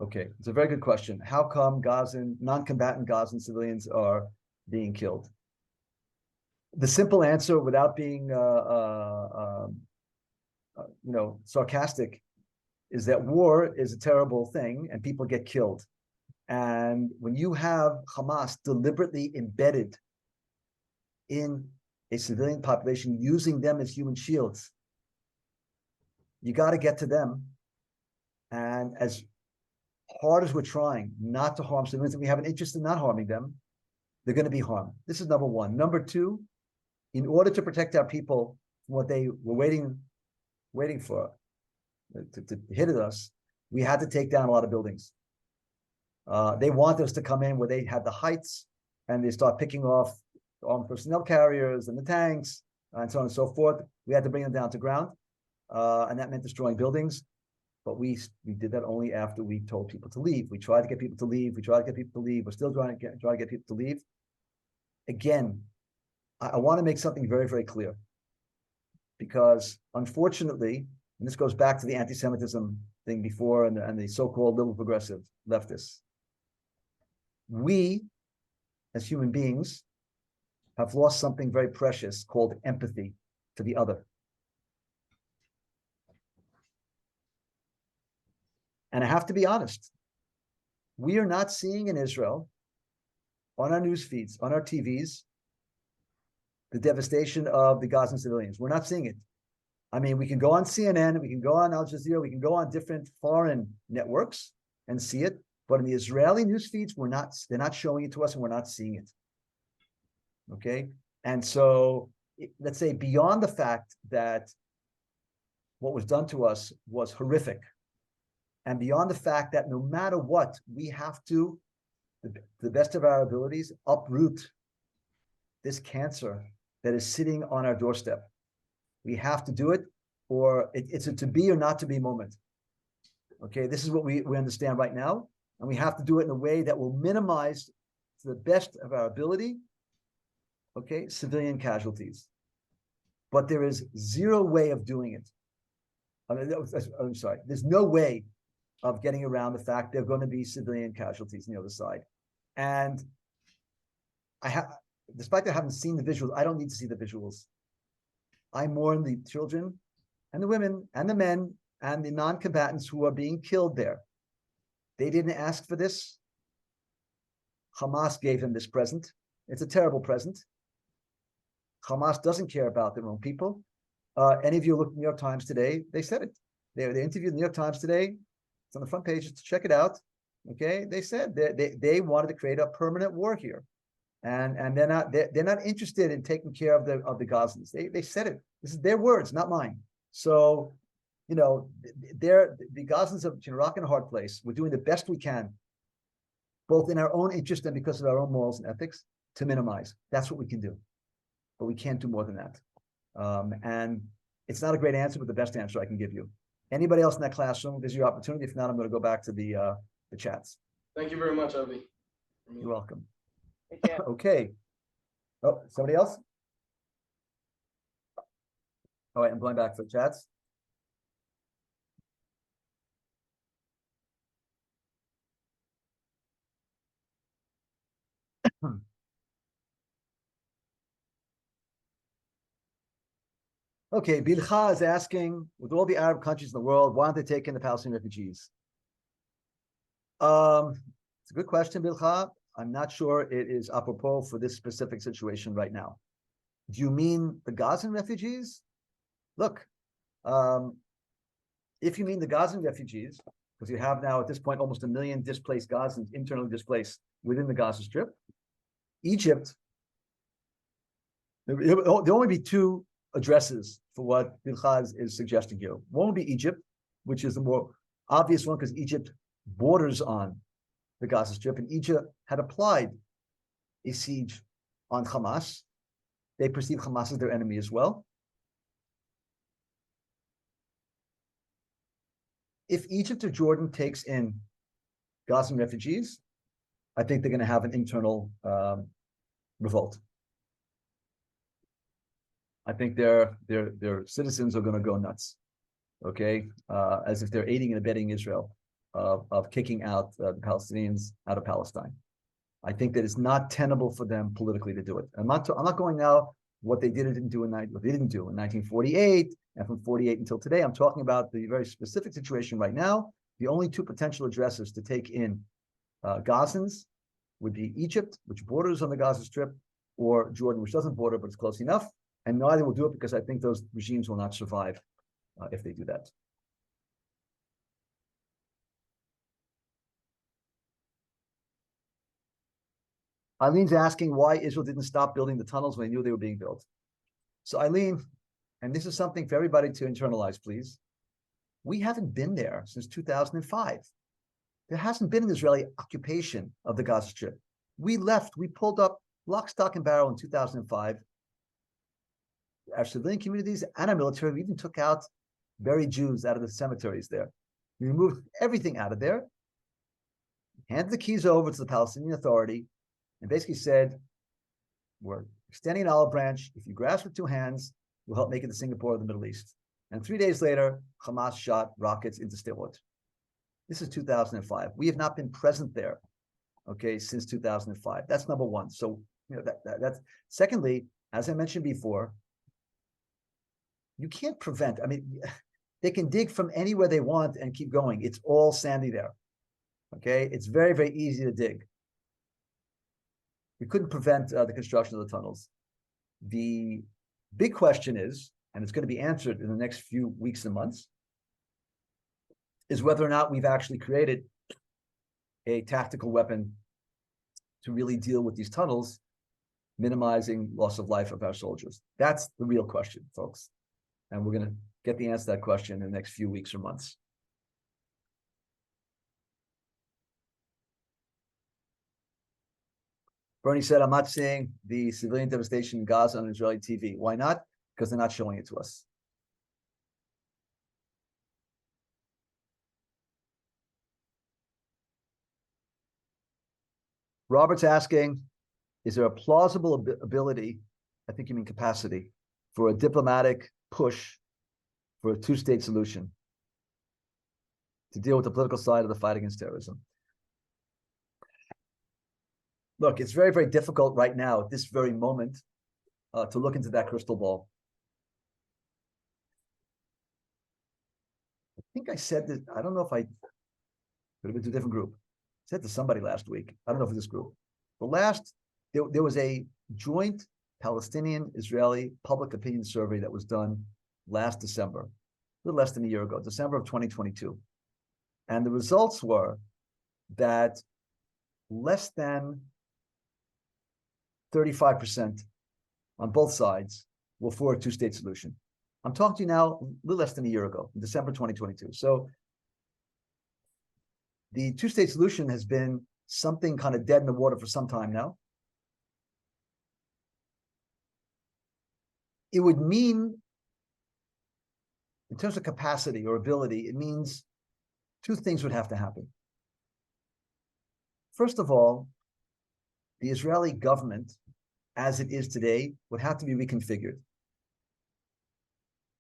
Okay, it's a very good question. How come non-combatant Gazan civilians are being killed? The simple answer, without being sarcastic, is that war is a terrible thing and people get killed. And when you have Hamas deliberately embedded in a civilian population, using them as human shields, you got to get to them. And as hard as we're trying not to harm civilians, and we have an interest in not harming them, they're going to be harmed. This is number one. Number two, in order to protect our people from what they were waiting for to hit at us, we had to take down a lot of buildings. They wanted us to come in where they had the heights, and they start picking off armed personnel carriers and the tanks and so on and so forth. We had to bring them down to ground, and that meant destroying buildings. But we did that only after we told people to leave. We tried to get people to leave. We're still trying to get people to leave. Again, I want to make something very, very clear, because unfortunately, and this goes back to the anti-Semitism thing before and the so-called liberal progressive leftists, we as human beings have lost something very precious called empathy for the other. And I have to be honest, we are not seeing in Israel on our news feeds, on our TVs, the devastation of the Gazan civilians. We're not seeing it. I mean, we can go on CNN, we can go on Al Jazeera, we can go on different foreign networks and see it, but in the Israeli news feeds, they're not showing it to us and we're not seeing it. Okay. And so let's say beyond the fact that what was done to us was horrific, and beyond the fact that no matter what, we have to, the best of our abilities, uproot this cancer that is sitting on our doorstep. We have to do it, or it's a to be or not to be moment. Okay, this is what we understand right now, and we have to do it in a way that will minimize, to the best of our ability, okay, civilian casualties. But there is zero way of doing it. I'm sorry, there's no way of getting around the fact there are going to be civilian casualties on the other side. And despite that I haven't seen the visuals, I don't need to see the visuals. I mourn the children and the women and the men and the non-combatants who are being killed there. They didn't ask for this. Hamas gave them this present. It's a terrible present. Hamas doesn't care about their own people. Any of you look at the New York Times today, they said it. They interviewed the New York Times today. It's on the front page, just check it out. Okay, they said they wanted to create a permanent war here. And they're not interested in taking care of the Gazans. They said it. This is their words, not mine. So, the Gazans are in a rock and a hard place. We're doing the best we can, both in our own interest and because of our own morals and ethics, to minimize. That's what we can do, but we can't do more than that. And it's not a great answer, but the best answer I can give you. Anybody else in that classroom? This is your opportunity. If not, I'm going to go back to the chats.
Thank you very much, Avi.
You're welcome.
Yeah.
Okay. Oh, somebody else? All right, I'm going back to the chats. Okay, Bilcha is asking, with all the Arab countries in the world, why aren't they taking the Palestinian refugees? It's a good question, Bilcha. I'm not sure it is apropos for this specific situation right now. Do you mean the Gazan refugees? Look, if you mean the Gazan refugees, because you have now at this point almost 1 million displaced Gazans, internally displaced within the Gaza Strip, Egypt, there'll only be two addresses for what Bilcha is suggesting here. One will be Egypt, which is the more obvious one because Egypt borders on the Gaza Strip, and Egypt had applied a siege on Hamas. They perceive Hamas as their enemy as well. If Egypt or Jordan takes in Gazan refugees, I think they're going to have an internal revolt. I think their citizens are going to go nuts, okay, as if they're aiding and abetting Israel of kicking out the Palestinians out of Palestine. I think that it's not tenable for them politically to do it. I'm not going now what they did or didn't do what they didn't do in 1948 and from 48 until today. I'm talking about the very specific situation right now. The only two potential addresses to take in Gazans would be Egypt, which borders on the Gaza Strip, or Jordan, which doesn't border, but it's close enough. And neither will do it because I think those regimes will not survive if they do that. Eileen's asking why Israel didn't stop building the tunnels when they knew they were being built. So Eileen, and this is something for everybody to internalize, please. We haven't been there since 2005. There hasn't been an Israeli occupation of the Gaza Strip. We left, we pulled up lock, stock, and barrel in 2005. Our civilian communities and our military, we even took out buried Jews out of the cemeteries there. We removed everything out of there, handed the keys over to the Palestinian Authority, and basically said, we're extending an olive branch. If you grasp with two hands, we'll help make it the Singapore of the Middle East. And 3 days later, Hamas shot rockets into Sderot. This is 2005. We have not been present there, okay, since 2005. That's number one. So, that's secondly, as I mentioned before, you can't prevent. I mean, they can dig from anywhere they want and keep going. It's all sandy there. Okay, it's very, very easy to dig. We couldn't prevent the construction of the tunnels. The big question is, and it's going to be answered in the next few weeks and months, is whether or not we've actually created a tactical weapon to really deal with these tunnels, minimizing loss of life of our soldiers. That's the real question, folks. And we're going to get the answer to that question in the next few weeks or months. Bernie said, I'm not seeing the civilian devastation in Gaza on Israeli TV. Why not? Because they're not showing it to us. Robert's asking, is there a plausible ability, I think you mean capacity, for a diplomatic push for a two-state solution to deal with the political side of the fight against terrorism? Look, it's very, very difficult right now at this very moment to look into that crystal ball. I think I said that, I don't know if I could have been to a different group. I said to somebody last week, I don't know if it's this group. There was a joint Palestinian-Israeli public opinion survey that was done last December, a little less than a year ago, December of 2022. And the results were that less than 35% on both sides were for a two-state solution. I'm talking to you now a little less than a year ago, in December 2022. So the two-state solution has been something kind of dead in the water for some time now. It would mean, in terms of capacity or ability, it means two things would have to happen. First of all, the Israeli government, as it is today, would have to be reconfigured.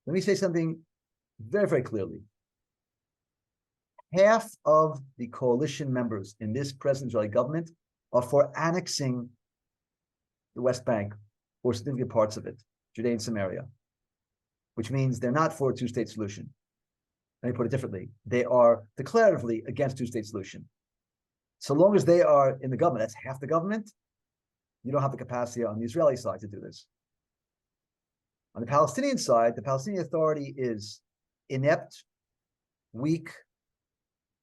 Let me say something very, very clearly. Half of the coalition members in this present Israeli government are for annexing the West Bank or significant parts of it, Judea and Samaria, which means they're not for a two-state solution. Let me put it differently. They are declaratively against two-state solution. So long as they are in the government, that's half the government, you don't have the capacity on the Israeli side to do this. On the Palestinian side, the Palestinian Authority is inept, weak,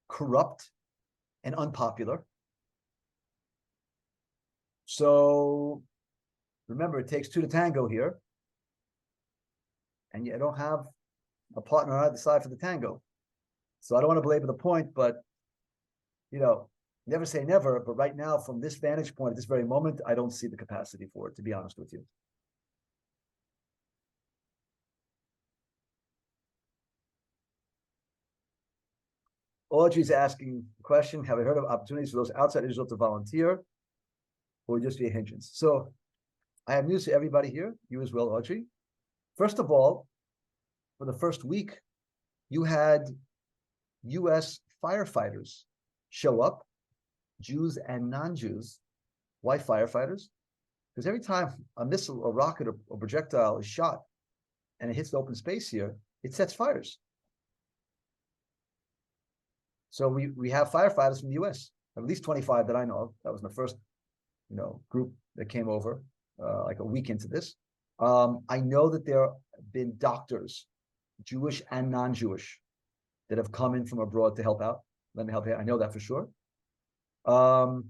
corrupt, and unpopular. So remember, it takes two to tango here. And you don't have a partner on either side for the tango. So I don't want to belabor the point, but, never say never. But right now, from this vantage point, at this very moment, I don't see the capacity for it, to be honest with you. Audrey's asking the question, have I heard of opportunities for those outside Israel to volunteer or just be a hindrance? So I have news to everybody here, you as well, Audrey. First of all, for the first week, you had U.S. firefighters show up, Jews and non-Jews. Why firefighters? Because every time a missile or rocket or projectile is shot and it hits the open space here, it sets fires. So we have firefighters from the U.S., at least 25 that I know of. That was the first, group that came over like a week into this. I know that there have been doctors, Jewish and non-Jewish, that have come in from abroad to help out. Let me help you. I know that for sure. In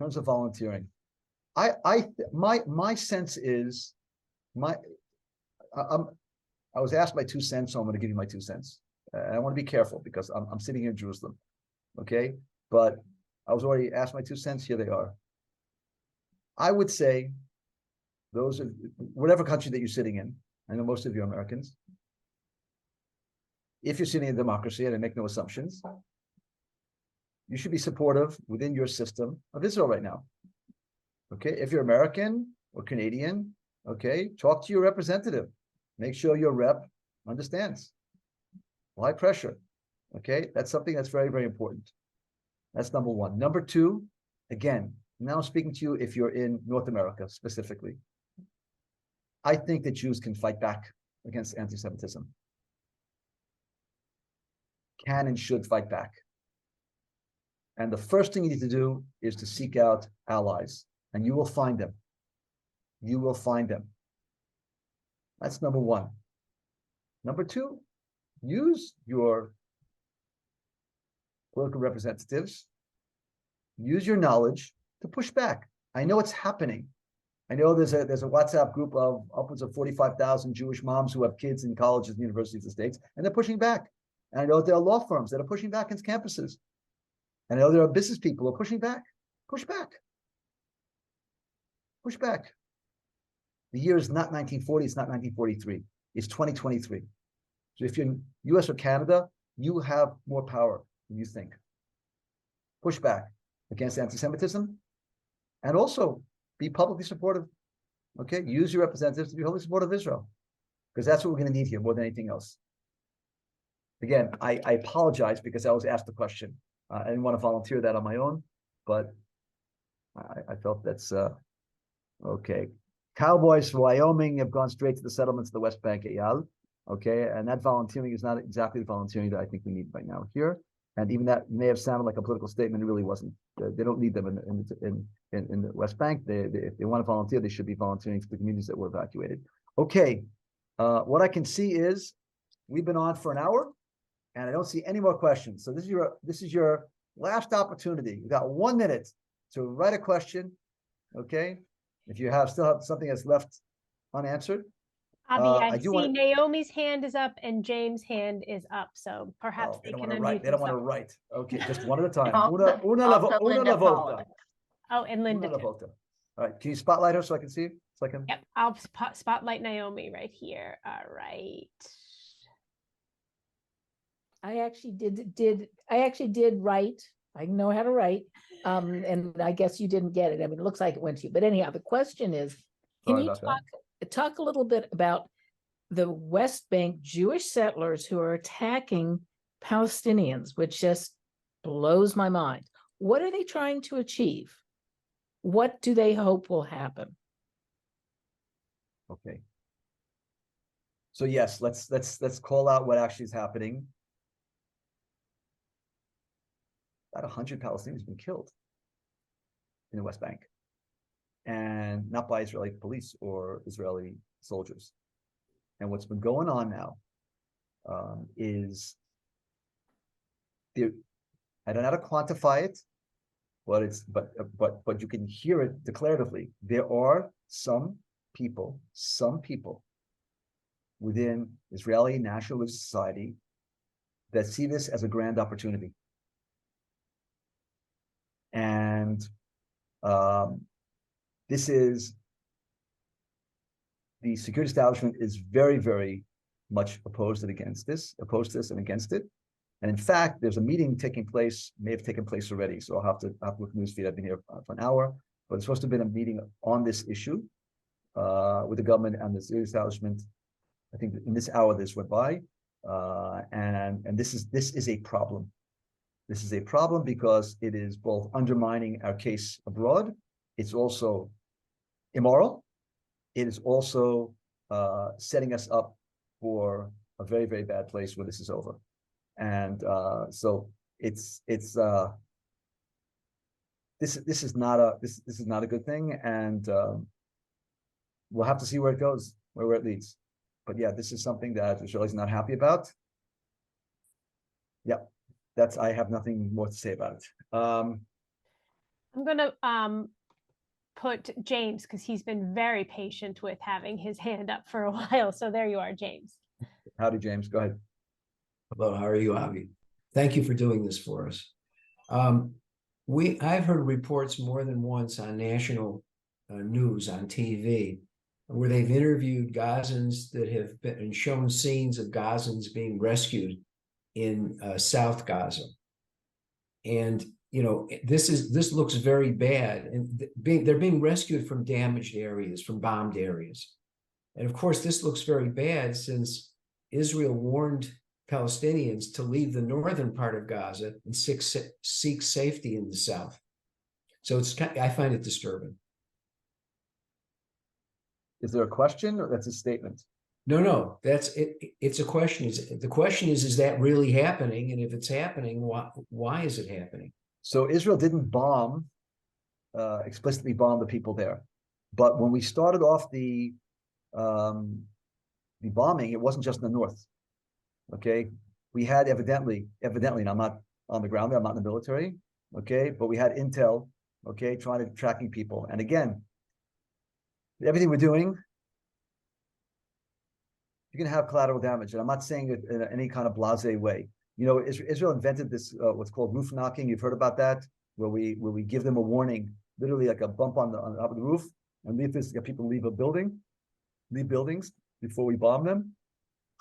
terms of volunteering, my sense is I was asked my 2 cents, so I'm going to give you my 2 cents. And I want to be careful because I'm sitting here in Jerusalem, okay? But I was already asked my 2 cents. Here they are. I would say those of whatever country that you're sitting in, I know most of you are Americans. If you're sitting in a democracy, and I make no assumptions, you should be supportive within your system of Israel right now. Okay, if you're American or Canadian, okay, talk to your representative. Make sure your rep understands. High pressure. Okay, that's something that's very, very important. That's number one. Number two, again, now I'm speaking to you if you're in North America specifically. I think that Jews can fight back against anti-Semitism. Can and should fight back. And the first thing you need to do is to seek out allies, and you will find them. You will find them. That's number one. Number two, use your political representatives, use your knowledge to push back. I know it's happening. I know there's a WhatsApp group of upwards of 45,000 Jewish moms who have kids in colleges and universities in the States, and they're pushing back. And I know there are law firms that are pushing back against campuses. And I know there are business people who are pushing back. Push back. Push back. The year is not 1940, it's not 1943. It's 2023. So if you're in US or Canada, you have more power than you think. Push back against anti-Semitism, and also be publicly supportive. Okay, use your representatives to be publicly supportive of Israel, because that's what we're going to need here more than anything else. Again, I apologize because I was asked the question. I didn't want to volunteer that on my own, but I felt that's okay. Cowboys from Wyoming have gone straight to the settlements of the West Bank, Eyal. Okay, and that volunteering is not exactly the volunteering that I think we need right now here. And even that may have sounded like a political statement. It really wasn't. They don't need them in the West Bank. If they want to volunteer, they should be volunteering for the communities that were evacuated. Okay, what I can see is we've been on for an hour, and I don't see any more questions. So this is your last opportunity. You got 1 minute to write a question. Okay, if you still have something that's left unanswered.
Avi, I
do
see
wanna-
Naomi's hand is up and James' hand is up, so perhaps
they
they
don't
can
want to write.
unmute
They don't want to
themselves.
write. Okay, just one at a time.
Also-
Una
also
la
Linda
volta.
Pollack.
Oh, and Linda
Una la
too.
volta. All right, can you spotlight her so I can see? So I can.
Yep, I'll spotlight Naomi right here. All right.
I actually did write. I know how to write. And I guess you didn't get it. I mean, it looks like it went to you. But anyhow, the question is, can
Sorry
you
about that.
talk a little bit about the West Bank Jewish settlers who are attacking Palestinians, which just blows my mind. What are they trying to achieve? What do they hope will happen?
Okay. So yes, let's call out what actually is happening. About 100 Palestinians have been killed in the West Bank, and not by Israeli police or Israeli soldiers. And what's been going on now is there. I don't know how to quantify it, but you can hear it declaratively. There are some people within Israeli nationalist society that see this as a grand opportunity. And this is, the security establishment is very, very much opposed to this and against it. And in fact, there's a meeting taking place, may have taken place already. So I'll have to look newsfeed. I've been here for an hour, but it's supposed to have been a meeting on this issue with the government and the security establishment. I think in this hour this went by, and this is a problem. This is a problem because it is both undermining our case abroad. It's also immoral. It is also setting us up for a very, very bad place when this is over. And so this is not a good thing, and we'll have to see where it goes, where it leads. But yeah, this is something that Israelis are not happy about. Yeah, I have nothing more to say about it.
I'm gonna put James, because he's been very patient with having his hand up for a while. So there you are, James.
Howdy, James. Go ahead.
Hello, how are you, Avi? Thank you for doing this for us. I've heard reports more than once on national news on TV where they've interviewed Gazans that have been shown scenes of Gazans being rescued in South Gaza. And this looks very bad, and they're being rescued from damaged areas, from bombed areas. And of course, this looks very bad since Israel warned Palestinians to leave the northern part of Gaza and seek safety in the south. So I find it disturbing.
Is there a question, or that's a statement?
No, that's it. It's a question. The question is that really happening? And if it's happening, why is it happening?
So Israel didn't explicitly bomb the people there. But when we started off the bombing, it wasn't just in the north. Okay, we had evidently, and I'm not on the ground there, I'm not in the military. Okay, but we had intel. Okay, tracking people, and again, everything we're doing, you're going to have collateral damage, and I'm not saying it in any kind of blasé way. You know, Israel invented this what's called roof knocking. You've heard about that, where we give them a warning, literally like a bump on the top of the roof, and people leave buildings before we bomb them.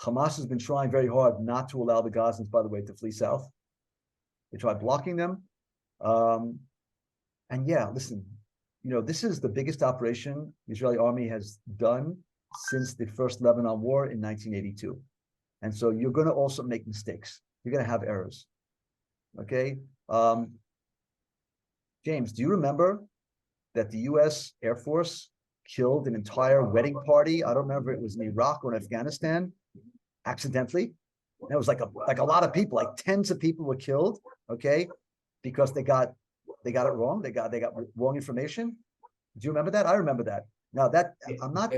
Hamas has been trying very hard not to allow the Gazans, by the way, to flee south. They tried blocking them. And yeah, listen, you know, this is the biggest operation the Israeli army has done since the first Lebanon war in 1982. And so you're going to also make mistakes. You're going to have errors. Okay. James, do you remember that the US Air Force killed an entire wedding party? I don't remember if it was in Iraq or in Afghanistan, accidentally. And it was like a lot of people, like tens of people were killed, okay, because they got it wrong. They got wrong information. Do you remember that? I remember that. Now that I'm not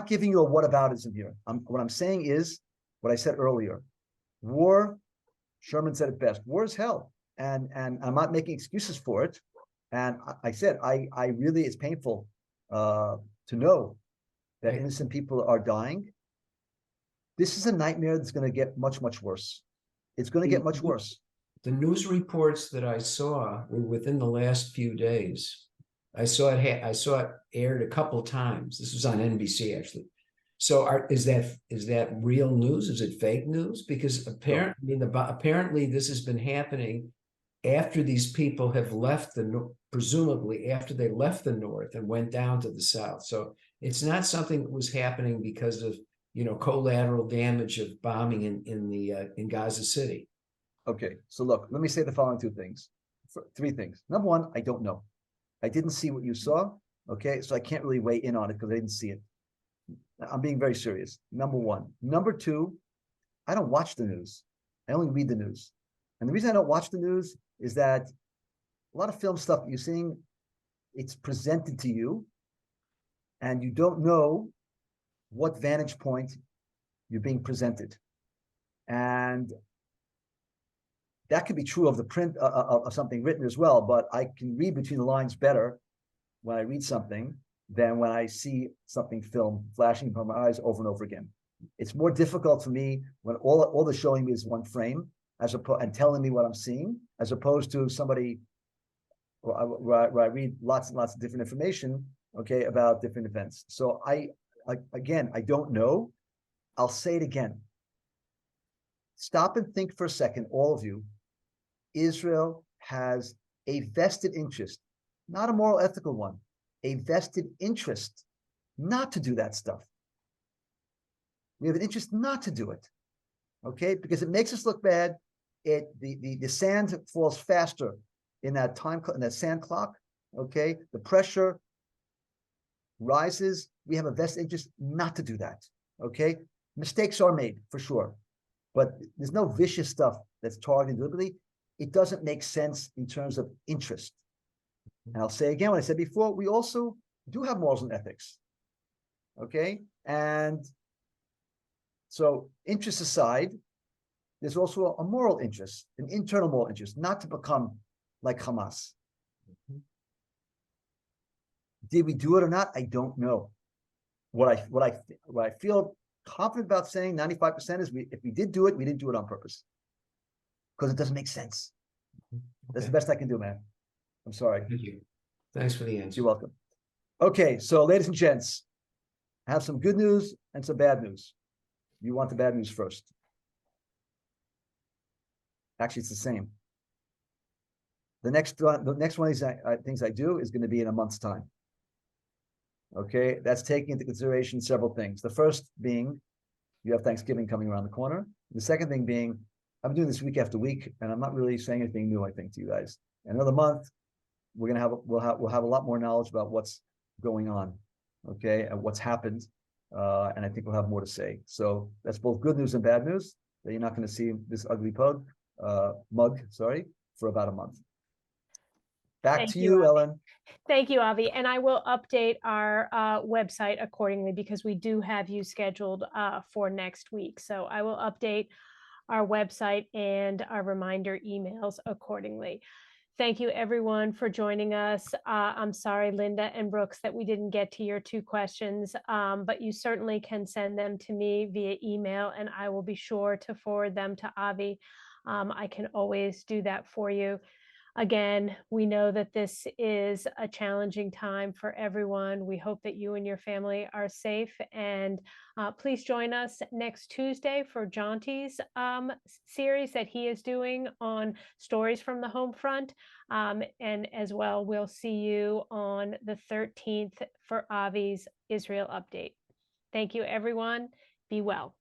giving you a whataboutism here. What I'm saying is what I said earlier. War, Sherman said it best. War is hell, and I'm not making excuses for it. And I said I really, it's painful to know that innocent people are dying. This is a nightmare that's going to get much, much worse. It's going to get much worse.
The news reports that I saw were within the last few days. I saw it aired a couple times. This was on NBC actually. So is that real news? Is it fake news? Because apparently this has been happening after these people have left presumably after they left the north and went down to the south. So it's not something that was happening because of, you know, collateral damage of bombing in Gaza City.
Okay, so look, let me say the following three things. Number one, I don't know. I didn't see what you saw. Okay, so I can't really weigh in on it because I didn't see it. I'm being very serious. Number one. Number two, I don't watch the news. I only read the news. And the reason I don't watch the news is that a lot of film stuff you're seeing, it's presented to you, and you don't know what vantage point you're being presented. And that could be true of the print of something written as well, but I can read between the lines better when I read something than when I see something filmed flashing from my eyes over and over again. It's more difficult for me when all they're showing me is one frame and telling me what I'm seeing, as opposed to somebody where I read lots and lots of different information, okay, about different events. So I don't know. I'll say it again. Stop and think for a second, all of you. Israel has a vested interest, not a moral, ethical one, a vested interest not to do that stuff. We have an interest not to do it, okay? Because it makes us look bad. The sand falls faster in that sand clock, okay? The pressure rises. We have a vested interest not to do that, okay? Mistakes are made, for sure. But there's no vicious stuff that's targeted deliberately. It doesn't make sense in terms of interest. And I'll say again what I said before, we also do have morals and ethics. Okay? And so interest aside, there's also a moral interest, an internal moral interest, not to become like Hamas. Did we do it or not? I don't know. What I feel confident about saying 95% is if we did do it, we didn't do it on purpose. Because it doesn't make sense. That's the best I can do, man. I'm sorry.
Thank you. Thanks for the answer.
You're welcome. Okay, so ladies and gents, I have some good news and some bad news. You want the bad news first. Actually, it's the same. The next one of these things I do is going to be in a month's time. Okay, that's taking into consideration several things. The first being, you have Thanksgiving coming around the corner. The second thing being, I'm doing this week after week, and I'm not really saying anything new, I think, to you guys. In another month, we'll have a lot more knowledge about what's going on, okay, and what's happened, and I think we'll have more to say. So that's both good news and bad news that you're not going to see this ugly mug, for about a month. Back
Thank
to
you,
you,
Avi.
Ellen.
Thank you, Avi. And I will update our website accordingly because we do have you scheduled for next week. So I will update our website and our reminder emails accordingly. Thank you, everyone, for joining us. I'm sorry, Linda and Brooks, that we didn't get to your 2 questions, but you certainly can send them to me via email, and I will be sure to forward them to Avi. I can always do that for you. Again, we know that this is a challenging time for everyone. We hope that you and your family are safe, and please join us next Tuesday for Jaunty's series that he is doing on stories from the home front. And as well, we'll see you on the 13th for Avi's Israel update. Thank you, everyone. Be well.